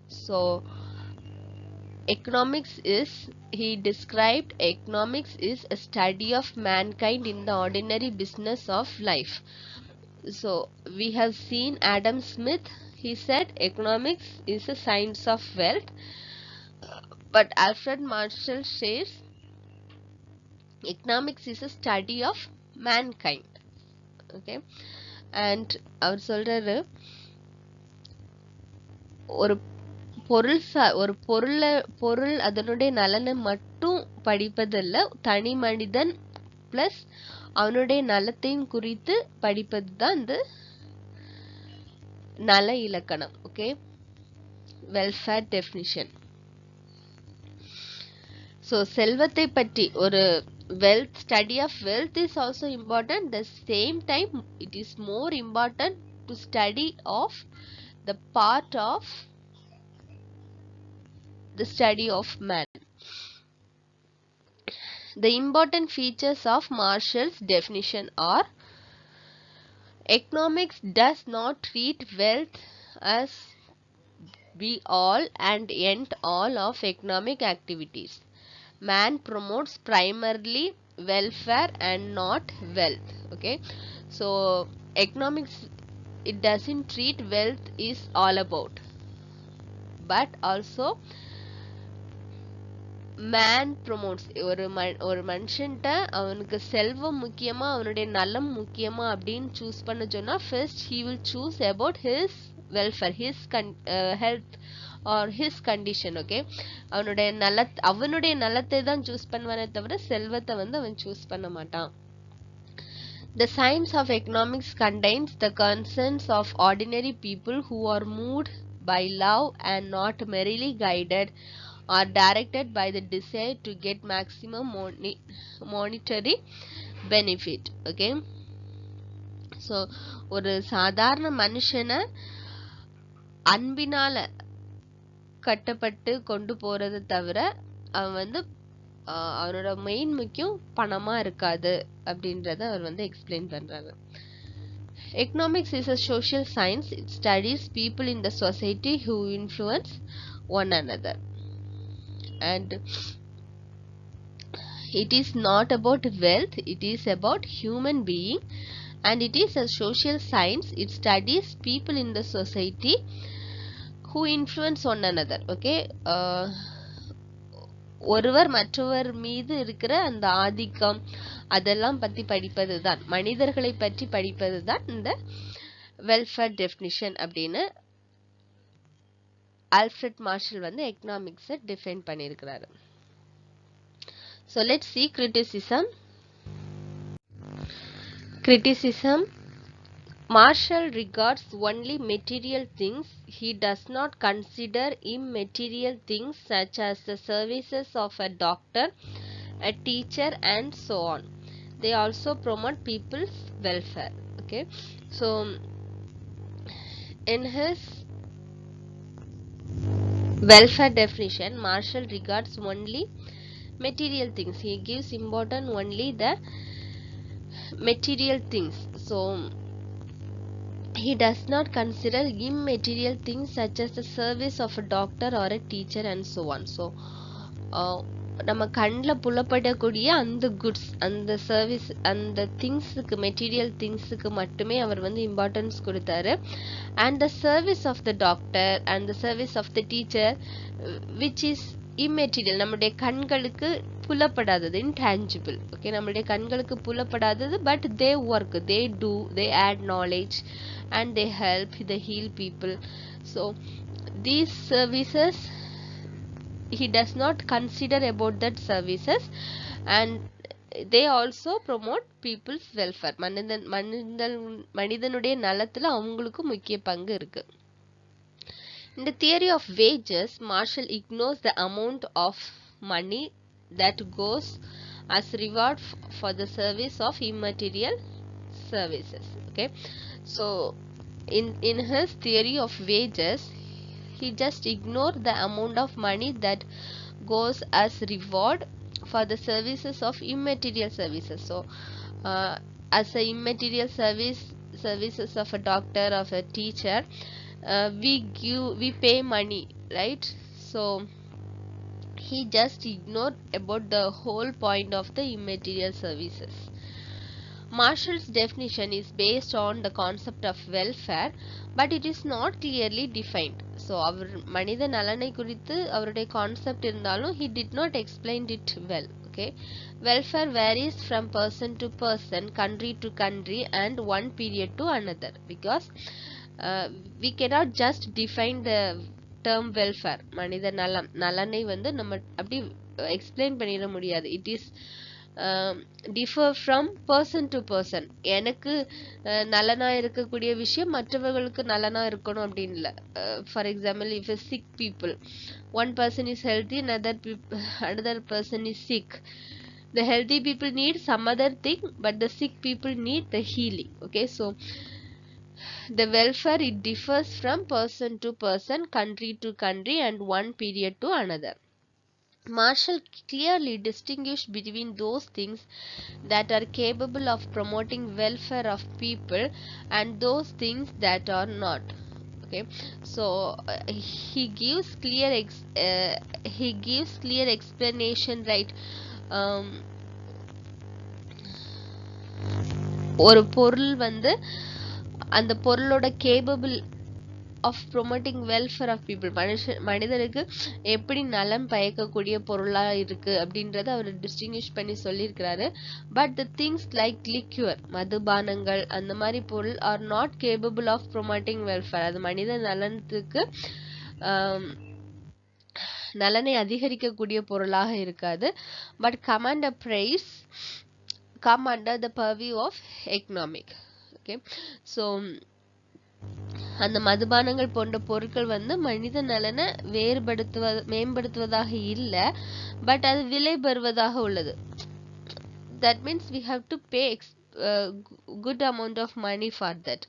so he described economics is a study of mankind in the ordinary business of life. So we have seen Adam Smith, he said economics is a science of wealth, but Alfred Marshall says economics is a study of mankind. Okay, and அவர் சொல்றாரு ஒரு பொருள் அதனுடைய நலனை மட்டும் படிப்பதல்ல, தனி மனிதன் plus அவனுடைய நலத்தையும் குறித்து படிப்பது தான் இந்த நல இலக்கணம். Okay, welfare definition. ஸோ செல்வத்தை பற்றி ஒரு study of wealth is also important. The same time it is more important to study of the part of the study of man. The important features of Marshall's definition are: economics does not treat wealth as be all and end all of economic activities. Man promotes primarily welfare and not wealth. Okay, so economics, it doesn't treat wealth is all about, but also man promotes ஒரு மனுஷன்ட்ட அவனுக்கு செல்வம் முக்கியமா அவனுடைய நலம் முக்கியமா அப்படின்னு choose பண்ண சொன்னா first he will choose about his welfare, his health or his condition. Okay, அவனுடைய நலத்தை தான் சூஸ் பண்ணுவானே தவிர செல்வத்தை அவன் சூஸ் பண்ண மாட்டான். The science of economics contains the concerns of ordinary people who are moved by love and not merely guided or directed by the desire to get maximum monetary benefit. Okay, so ஒரு சாதாரண மனுஷனை அன்பினால கட்டப்பட்டு கொண்டு போறதை தவிர அவன் அவனோட main முக்கியம் பணமா இருக்காது அப்படின்றத அவர் எக்ஸ்பிளைன் பண்றாங்க. Economics is a social science. It studies people in the society who influence one another, and it is not about wealth, it is about human being, and it is a social science. It studies people in the society who influence one another. Okay, ஒருவர் மற்றவர் மீது இருக்கிற அந்த ஆதிக்கம் அதெல்லாம் பத்தி படிப்பதுதான், மனிதர்களை பற்றி படிப்பதுதான் இந்த வெல்ஃபேர் டெஃபினிஷன் அப்படின்னு ஆல்ஃபிரட் மார்ஷல் எக்கனாமிக்ஸை டிஃபைன் பண்ணியிருக்கிறாரு. So let's see criticism. Marshall regards only material things. He does not consider immaterial things such as the services of a doctor, a teacher, and so on. They also promote people's welfare. Okay, so in his welfare definition, Marshall regards only material things. He gives importance only the material things. So he does not consider immaterial things such as the service of a doctor or a teacher and so on. So நம்ம கண்ணில் புலப்படக்கூடிய அந்த goods, அந்த service, அந்த திங்ஸுக்கு, material திங்ஸுக்கு மட்டுமே அவர் importance கொடுத்தாரு. And the service of the doctor and the service of the teacher which is immaterial, நம்மளுடைய கண்களுக்கு புலப்படாதது, இன்டான்ஜிபிள். ஓகே, நம்மளுடைய கண்களுக்கு புலப்படாதது, but they work, they do, they add knowledge and they help, they heal people. So these services he does not consider about that services, and they also promote people's welfare. மனிதனுடைய நலத்துல அவங்களுக்கு முக்கிய பங்கு இருக்கு. In the theory of wages, Marshall ignores the amount of money that goes as reward for the service of immaterial services. Okay, so in his theory of wages, he just ignored the amount of money that goes as reward for the services of immaterial services. So as a immaterial services of a doctor, of a teacher, we pay money, right? So he just ignored about the whole point of the immaterial services. Marshall's definition is based on the concept of welfare, but it is not clearly defined. So அவர் மனித நலனை குறித்து அவருடைய concept இருந்தாலும் he did not explain it well. Okay, welfare varies from person to person, country to country, and one period to another, because we cannot just define the term welfare. மனித நலனை வந்து நம்ம அப்படி எக்ஸ்பிளைன் பண்ணிட முடியாது. It is differ from person to person. எனக்கு நலனா இருக்கக்கூடிய விஷயம் மற்றவர்களுக்கு நலனா இருக்கணும் அப்படின்னு இல்லை. For example, if a sick people, one person is healthy, another person is sick. The healthy people need some other thing, but the sick people need the healing. Okay, so the welfare, it differs from person to person, country to country, and one period to another. Marshall clearly distinguished between those things that are capable of promoting welfare of people and those things that are not. Okay, so he gives clear explanation, right? ஒரு பொருள் வந்து அந்த பொருளோட capable of promoting welfare of people, மனிதனுக்கு எப்படி நலம் பயக்கக்கூடிய பொருளாக இருக்கு அப்படின்றத அவர் டிஸ்டிங்விஷ் பண்ணி சொல்லியிருக்கிறாரு. But the things like liquor, மதுபானங்கள், அந்த மாதிரி பொருள் are not capable of promoting welfare. அது மனித நலனுக்கு நலனை அதிகரிக்கக்கூடிய பொருளாக இருக்காது. But come under the purview of economic. Okay, so அந்த மதுபானங்கள் போன்ற பொருட்கள் வந்து மனித நலனை மேம்படுத்துவதாக இல்லை, பட் அது விலை பெறுவதாக உள்ளது. That means we have to pay good amount of money for that.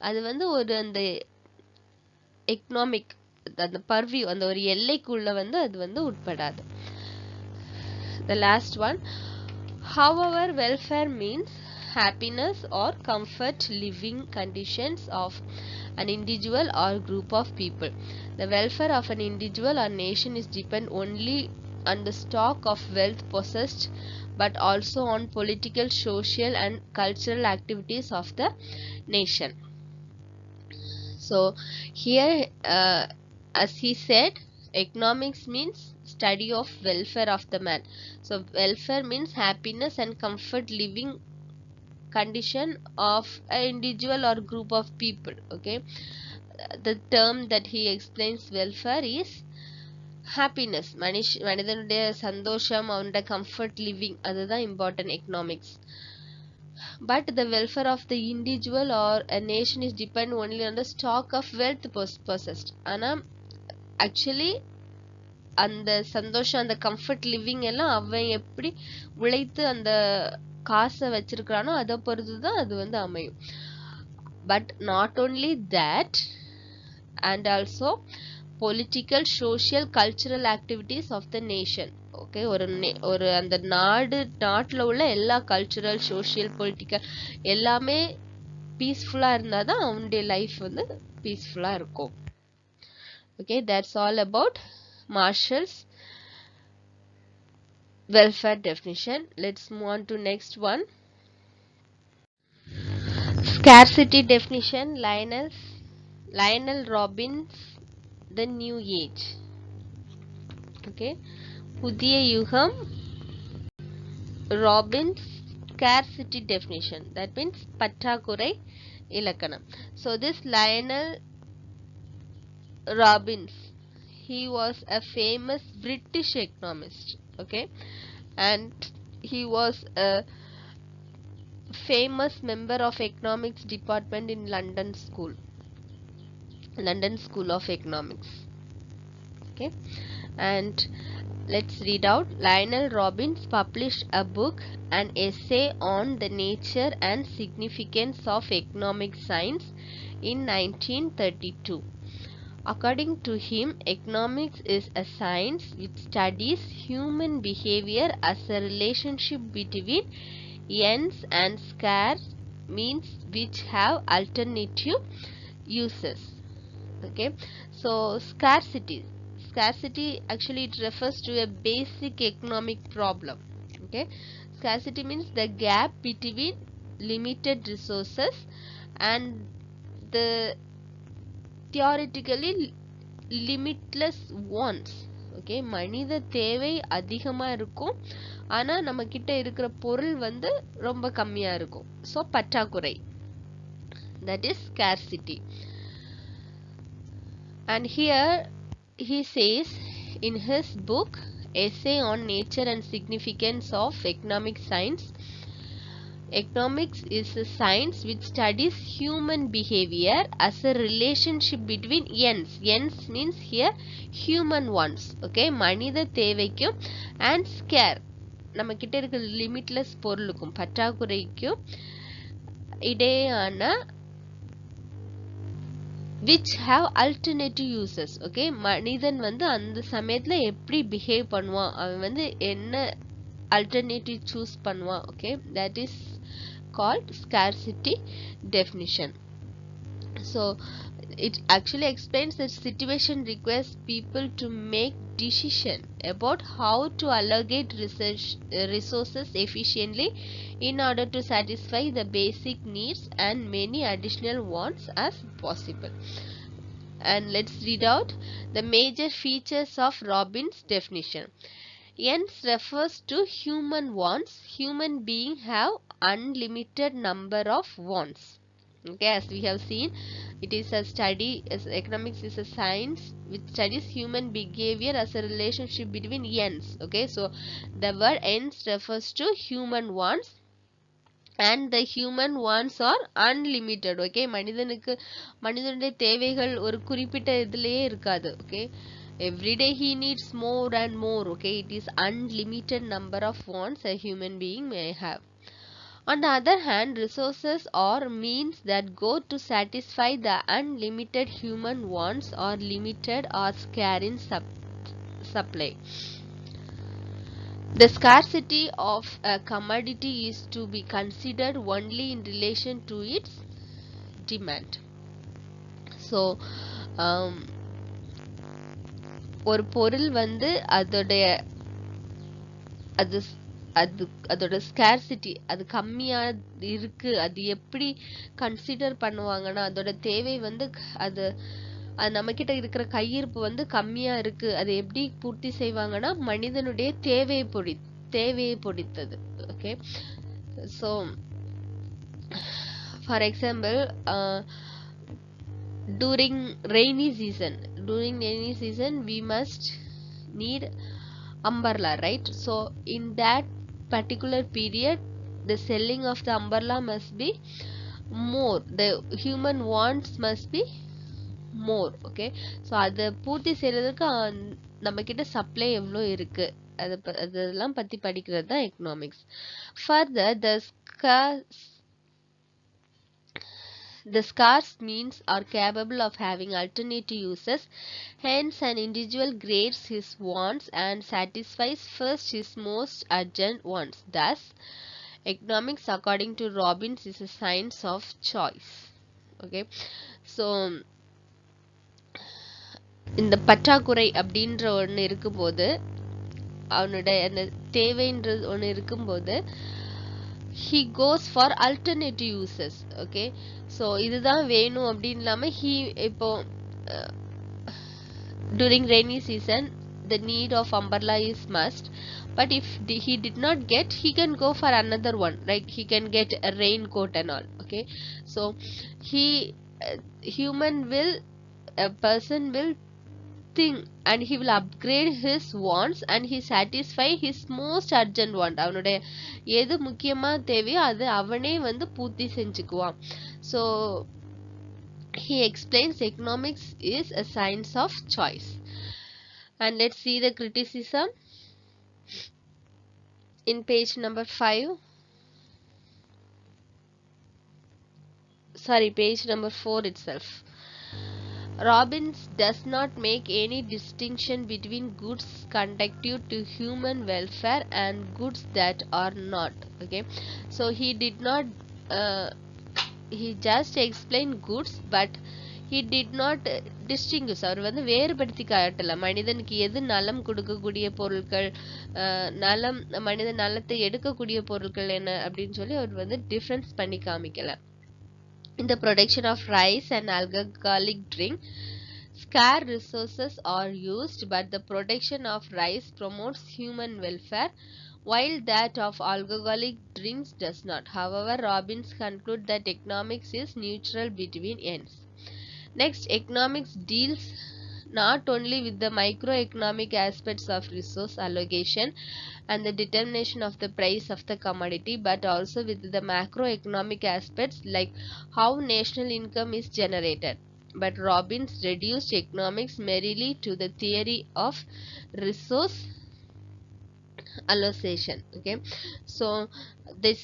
அது வந்து ஒரு அந்த எக்கனாமிக் அந்த பர்வியூ, அந்த ஒரு எல்லைக்குள்ள வந்து அது வந்து உட்படாது. The last one, however, welfare means happiness or comfort living conditions of an individual or group of people. The welfare of an individual or nation is depend only on the stock of wealth possessed, but also on political, social, and cultural activities of the nation. So here, as he said, economics means study of welfare of the man. So welfare means happiness and comfort living condition of an individual or group of people. Okay, the term that he explains welfare is happiness, மனிதனுடைய சந்தோஷம், அவனுடைய comfort living, அதுதான் important economics. But the welfare of the individual or a nation is depend only on the stock of wealth possessed. ஆனா actually அந்த சந்தோஷம், அந்த comfort living எல்லாம் அவன் எப்படி உழைத்து அந்த காசை வச்சிருக்கானோ அதை பொறுத்து தான் அது வந்து அமையும். But not only that, and also political, social, cultural activities of the nation. Okay, ஒரு அந்த நாட்டில் உள்ள எல்லா கல்ச்சுரல், சோஷியல், பொலிட்டிக்கல் எல்லாமே பீஸ்ஃபுல்லாக இருந்தால் தான் அவனுடைய லைஃப் வந்து பீஸ்ஃபுல்லாக இருக்கும். Okay, that's all about Marshall's welfare definition. Let's move on to next one. Scarcity definition, Lionel Robbins, The New Age. Okay, புதிய யுகம், Robbins scarcity definition, that means பற்றாக்குறை இலக்கணம். So this Lionel Robbins, he was a famous British economist. Okay, and he was a famous member of economics department in London School of Economics. Okay, and Let's read out. Lionel Robbins published a book, an essay on the nature and significance of economic science in 1932. According to him, economics is a science which studies human behavior as a relationship between ends and scarce means which have alternative uses. Okay, so scarcity actually it refers to a basic economic problem. Okay, scarcity means the gap between limited resources and the theoretically limitless wants. Okay, மனித தேவை அதிகமா இருக்கும், ஆனா நம்ம கிட்ட இருக்கிற பொருள் வந்து ரொம்ப கம்மியா இருக்கும். ஸோ பற்றாக்குறை, that is scarcity. And here he says in his book Essay on Nature and Significance of Economic Science, economics is a science which studies human behavior as a relationship between ends. Ends means here human wants. Okay, மனித தேவைக்கும் and scare நம்ம கிட்ட இருக்கிற limitless பொருளுக்கும் பற்றாக்குறைக்கும் இடையான which have alternative uses. Okay, மனிதன் வந்து அந்த சமயத்துல எப்படி பிஹேவ் பண்ணுவான், அவன் வந்து என்ன alternative choose பண்ணுவான். Okay, that is called scarcity definition. So it actually explains that situation requires people to make decision about how to allocate resources efficiently in order to satisfy the basic needs and many additional wants as possible. And let's read out the major features of Robbins' definition. Ends refers to human wants. Human beings have unlimited number of wants. Okay, as we have seen, it is a study, as economics is a science which studies human behavior as a relationship between ends. Okay, so the word ends refers to human wants and the human wants are unlimited. Okay, மனிதனுடைய தேவைகள் ஒரு குறிப்பிட்ட இதுலயே இருக்காது. Okay, every day he needs more and more. Okay, it is unlimited number of wants a human being may have. On the other hand, resources or means that go to satisfy the unlimited human wants are limited or scarce in supply. The scarcity of a commodity is to be considered only in relation to its demand. So ஒரு பொருள் வந்து அதோட scarcity அது கம்மியா இருக்கு, அது எப்படி consider பண்ணுவாங்கன்னா அதோட தேவை வந்து அது நம்ம கிட்ட இருக்கிற கையிருப்பு வந்து கம்மியா இருக்கு, அது எப்படி பூர்த்தி செய்வாங்கன்னா மனிதனுடைய தேவையை பொறுத்தது. Okay, so for example during rainy season we must need umbrella, right? So in that particular period the selling of the umbrella must be more, the human wants must be more. Okay, so அதை பூர்த்தி செய்யறதுக்கு நம்ம கிட்ட supply எவ்வளோ இருக்கு அதெல்லாம் பத்தி படிக்கிறது தான் economics. Further, the scarce means are capable of having alternative uses. Hence, an individual grades his wants and satisfies first his most urgent wants. Thus, economics, according to Robbins, is a science of choice. Okay, so இந்த பற்றாக்குறை அப்படின்ற ஒன்று இருக்கும்போது, அவனுடைய அந்த தேவைன்றது ஒன்று இருக்கும்போது he goes for alternative uses. Okay, so இதுதான் வேணும் அப்படின்னு இல்லாம இப்போ during rainy season the need of umbrella is must, but if he did not get, he can go for another one, like he can get a raincoat and all. Okay, so a person will think and he will upgrade his wants and he satisfy his most urgent want. அவனுடைய எது முக்கியமா தேவையோ அது அவனே வந்து பூர்த்தி செஞ்சுக்குவான். So he explains economics is a science of choice. And let's see the criticism. in page number 5, sorry, page number 4 itself. Robbins does not make any distinction between goods conducive to human welfare and goods that are not. Okay, so he did not he just explained goods, but he did not distinguish. அவர் வந்து வேறுபடுத்தி காட்டல மனிதனுக்கு எது நலம் கொடுக்கக்கூடிய பொருட்கள், நலம் மனித நலத்தை எடுக்கக்கூடிய பொருட்கள் என்ன அப்படின்னு சொல்லி அவர் வந்து டிஃபரன்ஸ் பண்ணி காமிக்கல. In the production of rice and alcoholic drink, scarce resources are used, but the production of rice promotes human welfare, while that of alcoholic drinks does not. However, Robbins concludes that economics is neutral between ends. Next, economics deals not only with the microeconomic aspects of resource allocation and the determination of the price of the commodity, but also with the macroeconomic aspects like how national income is generated. But Robbins reduced economics merely to the theory of resource allocation. Okay, so this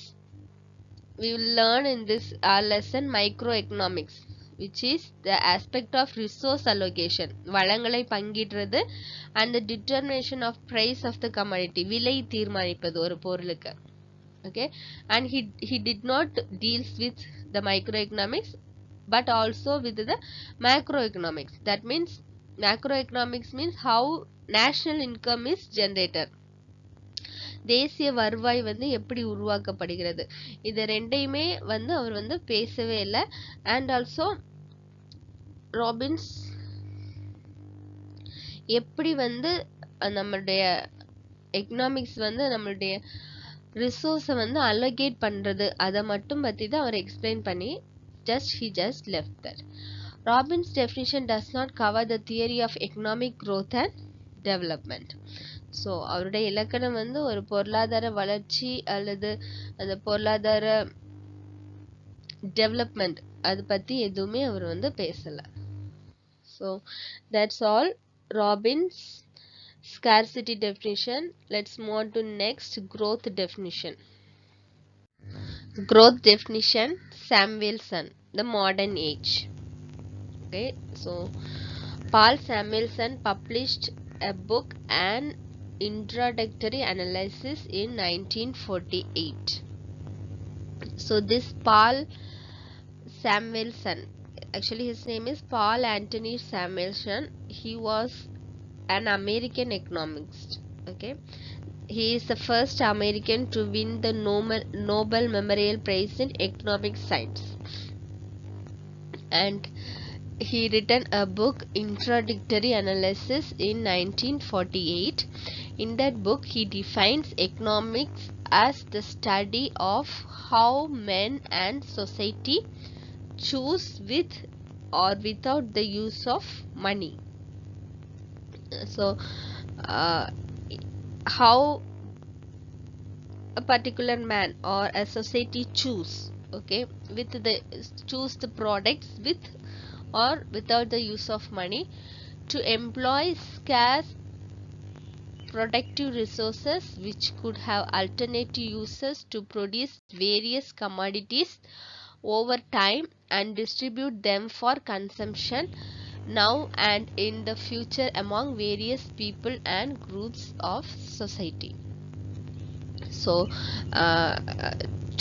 we will learn in this lesson microeconomics, which is the aspect of resource allocation, வளங்களை பங்கிடுறது, and the determination of price of the commodity, விலை தீர்மானிப்பது ஒரு பொருளுக்கு. Okay, and he did not deals with the microeconomics but also with the macroeconomics. That means macroeconomics means how national income is generated, தேசிய வருவாய் வந்து எப்படி உருவாக்கப்படுகிறது, இது ரெண்டையுமே வந்து அவர் வந்து பேசவே இல்லை. அண்ட் ஆல்சோ ராபின்ஸ் எப்படி வந்து நம்மளுடைய எக்கனாமிக்ஸ் வந்து நம்மளுடைய ரிசோர்ஸை வந்து அலோகேட் பண்ணுறது அதை மட்டும் பற்றி தான் அவர் எக்ஸ்பிளைன் பண்ணி he just left that. Robbins' definition does not cover the theory of economic growth and development. So அவருடைய இலக்கணம் வந்து ஒரு பொருளாதார வளர்ச்சி அல்லது அந்த பொருளாதார டெவலப்மெண்ட் அது பற்றி எதுவுமே அவர் வந்து பேசலை. So that's all Robbins scarcity definition. Let's move on to next, growth definition. Growth definition, Samuelson, the modern age. Okay, so Paul Samuelson published a book, An Introductory Analysis, in 1948. So this Paul Samuelson, actually his name is Paul Anthony Samuelson, he was an American economist. Okay, he is the first American to win the Nobel Memorial Prize in Economic Science, and he written a book, Introductory Analysis, in 1948. In that book he defines economics as the study of how men and society choose with or without the use of money. So how a particular man or a society choose, okay, with the choose the products with or without the use of money to employ scarce productive resources which could have alternative uses to produce various commodities over time and distribute them for consumption now and in the future among various people and groups of society. So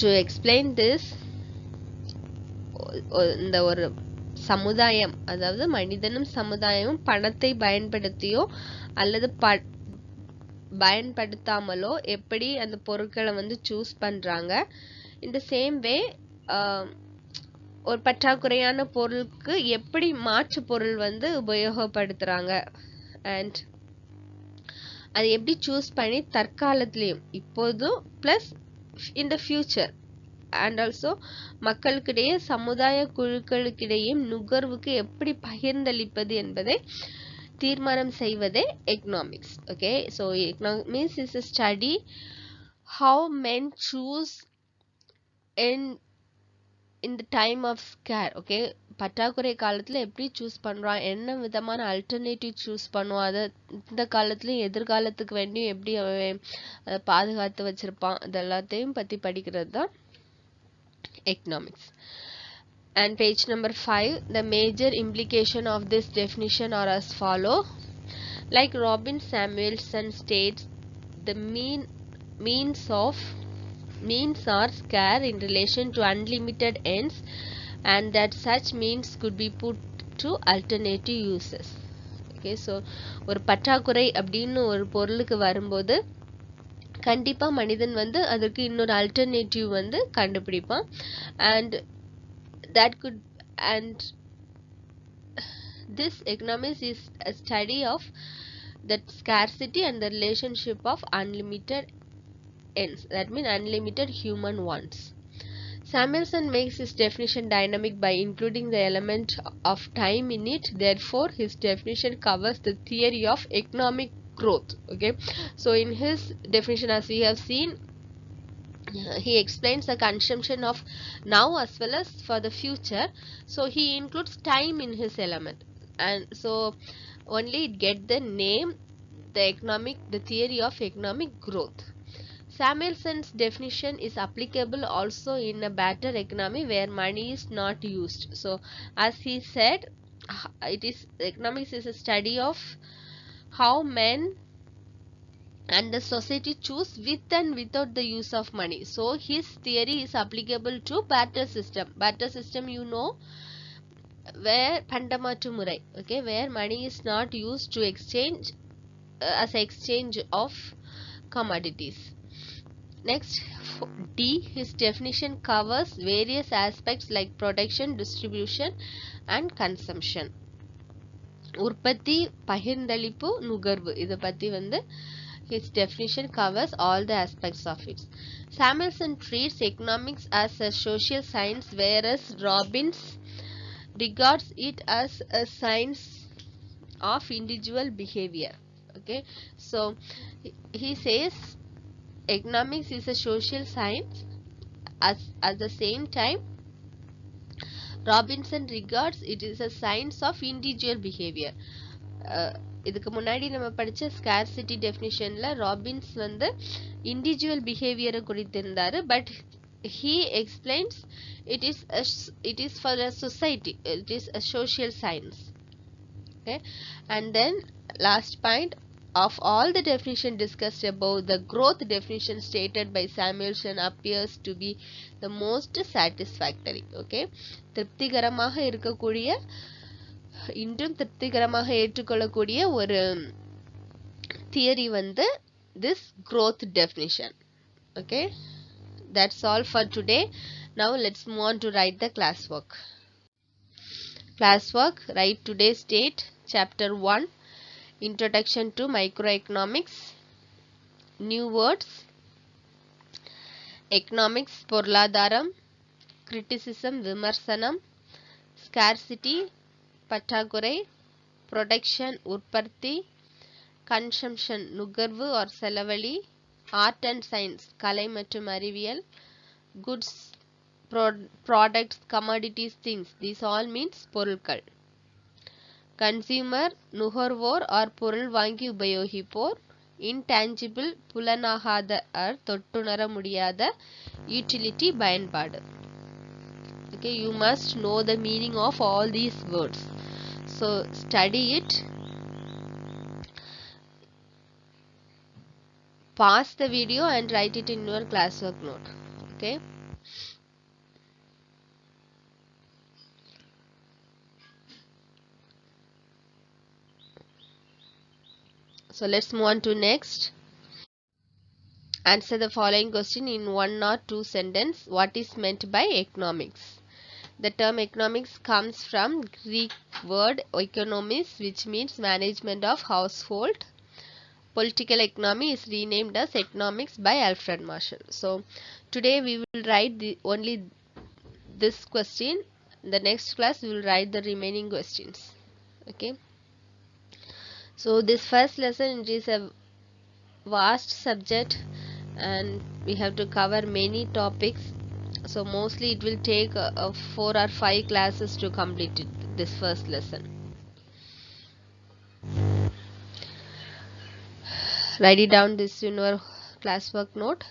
to explain this, இந்த ஒரு சமுதாயம், அதாவது மனிதனும் சமுதாயமும் பணத்தை பயன்படுத்தியோ அல்லது பயன்படுத்தாமலோ எப்படி அந்த பொருட்களை வந்து சூஸ் பண்றாங்க, இந்த சேம் வே ஒரு பற்றாக்குறையான பொருளுக்கு எப்படி மாற்று பொருள் வந்து உபயோகப்படுத்துறாங்க, அண்ட் அதை எப்படி சூஸ் பண்ணி தற்காலத்திலையும் இப்போதும் plus in the future and also மக்களுக்கிடையே சமுதாய குழுக்களுக்கிடையே நுகர்வுக்கு எப்படி பகிர்ந்தளிப்பது என்பதை தீர்மானம் செய்வதே economics. Okay, so economics is a study how men choose in the time of scare. Okay, பற்றாக்குறை காலத்தில் எப்படி சூஸ் பண்ணுறான், என்ன விதமான அல்டர்னேட்டிவ் சூஸ் பண்ணுவான், அதை இந்த காலத்துலையும் எதிர்காலத்துக்கு வேண்டியும் எப்படி அவன் அதை பாதுகாத்து வச்சுருப்பான், இது எல்லாத்தையும் பற்றி படிக்கிறது தான் economics. And page number 5, the major implication of this definition are as follow. Like Robin Samuelson states, the means are scarce in relation to unlimited ends, and that such means could be put to alternative uses. Okay, so ஒரு பற்றாக்குறை அப்படின்னு ஒரு பொருளுக்கு வரும்போது கண்டிப்பாக மனிதன் வந்து அதற்கு இன்னொரு அல்டர்னேட்டிவ் வந்து கண்டுபிடிப்பான். and this economics is a study of that scarcity and the relationship of unlimited ends, that means unlimited human wants. Samuelson makes his definition dynamic by including the element of time in it. Therefore, his definition covers the theory of economic growth. Okay, so in his definition, as we have seen, he explains the consumption of now as well as for the future. So he includes time in his element, and so only get the name the theory of economic growth. Samuelson's definition is applicable also in a better economy where money is not used. So as he said, economics is a study of how men and the society choose with and without the use of money. So his theory is applicable to barter system. Barter system, you know, where pandamatu murai, okay, where money is not used to exchange as exchange of commodities. Next, D, his definition covers various aspects like production, distribution and consumption. உற்பத்தி, பகிர்ந்தளிப்பு, நுகர்வு, இதை பற்றி வந்து his definition covers all the aspects of it. Samuelson treats economics as a social science, whereas Robbins regards it as a science of individual behavior. Okay, so he says economics is a social science. At the same time, Robinson regards it is a science of individual behavior. இதுக்கு முன்னாடி நம்ம படிச்ச scarcity டெஃபினிஷன்ல Robbins வந்து individual பிஹேவியரை குறித்திருந்தாரு. But he explains it is for a society, it is a social science. Okay, and then last point, of all the definition discussed above, the growth definition stated by Samuelson appears to be the most satisfactory. Okay, திருப்திகரமாக இருக்கக்கூடிய, இன்றும் திருப்திகரமாக ஏற்றுக்கொள்ளக்கூடிய ஒரு theory வந்து this growth definition. Okay, that's all for today. Now let's move on to write the classwork. Write today's date, chapter 1, introduction to microeconomics, new words, economics பொருளாதாரம், criticism விமர்சனம், scarcity பற்றாக்குறை, production உற்பத்தி, consumption நுகர்வு or செலவழி, art and science கலை மற்றும் அறிவியல், goods products commodities things, these all means பொருட்கள், consumer நுகர்வோர் or பொருள் வாங்கி உபயோகிப்போர், intangible புலனாகாத or தொட்டுணர முடியாத, utility பயன்பாடு. Okay, you must know the meaning of all these words. So study it, pause the video and write it in your classwork note. Okay, so let's move on to next. Answer the following question in 1 or 2 sentences. What is meant by economics? The term economics comes from Greek word oikonomis, which means management of household. Political economy is renamed as economics by Alfred Marshall. So today we will write only this question. In the next class we will write the remaining questions. Okay, so this first lesson is a vast subject and we have to cover many topics. So mostly it will take 4 or 5 classes to complete this first lesson. Write it down this in your classwork note.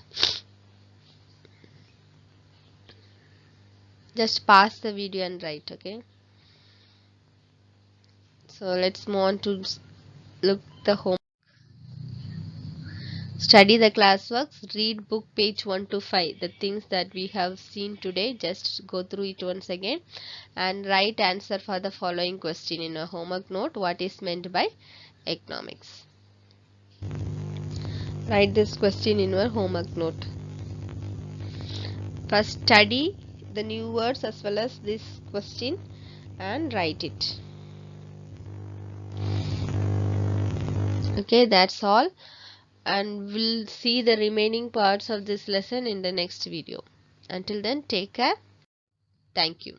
Just pause the video and write, okay? So let's move on to look the home. Study the classworks, read book page 1 to 5. The things that we have seen today, just go through it once again and write answer for the following question in a homework note. What is meant by economics? Write this question in your homework note. First study the new words as well as this question and write it. Okay, that's all, and we'll see the remaining parts of this lesson in the next video. Until then, take care. Thank you.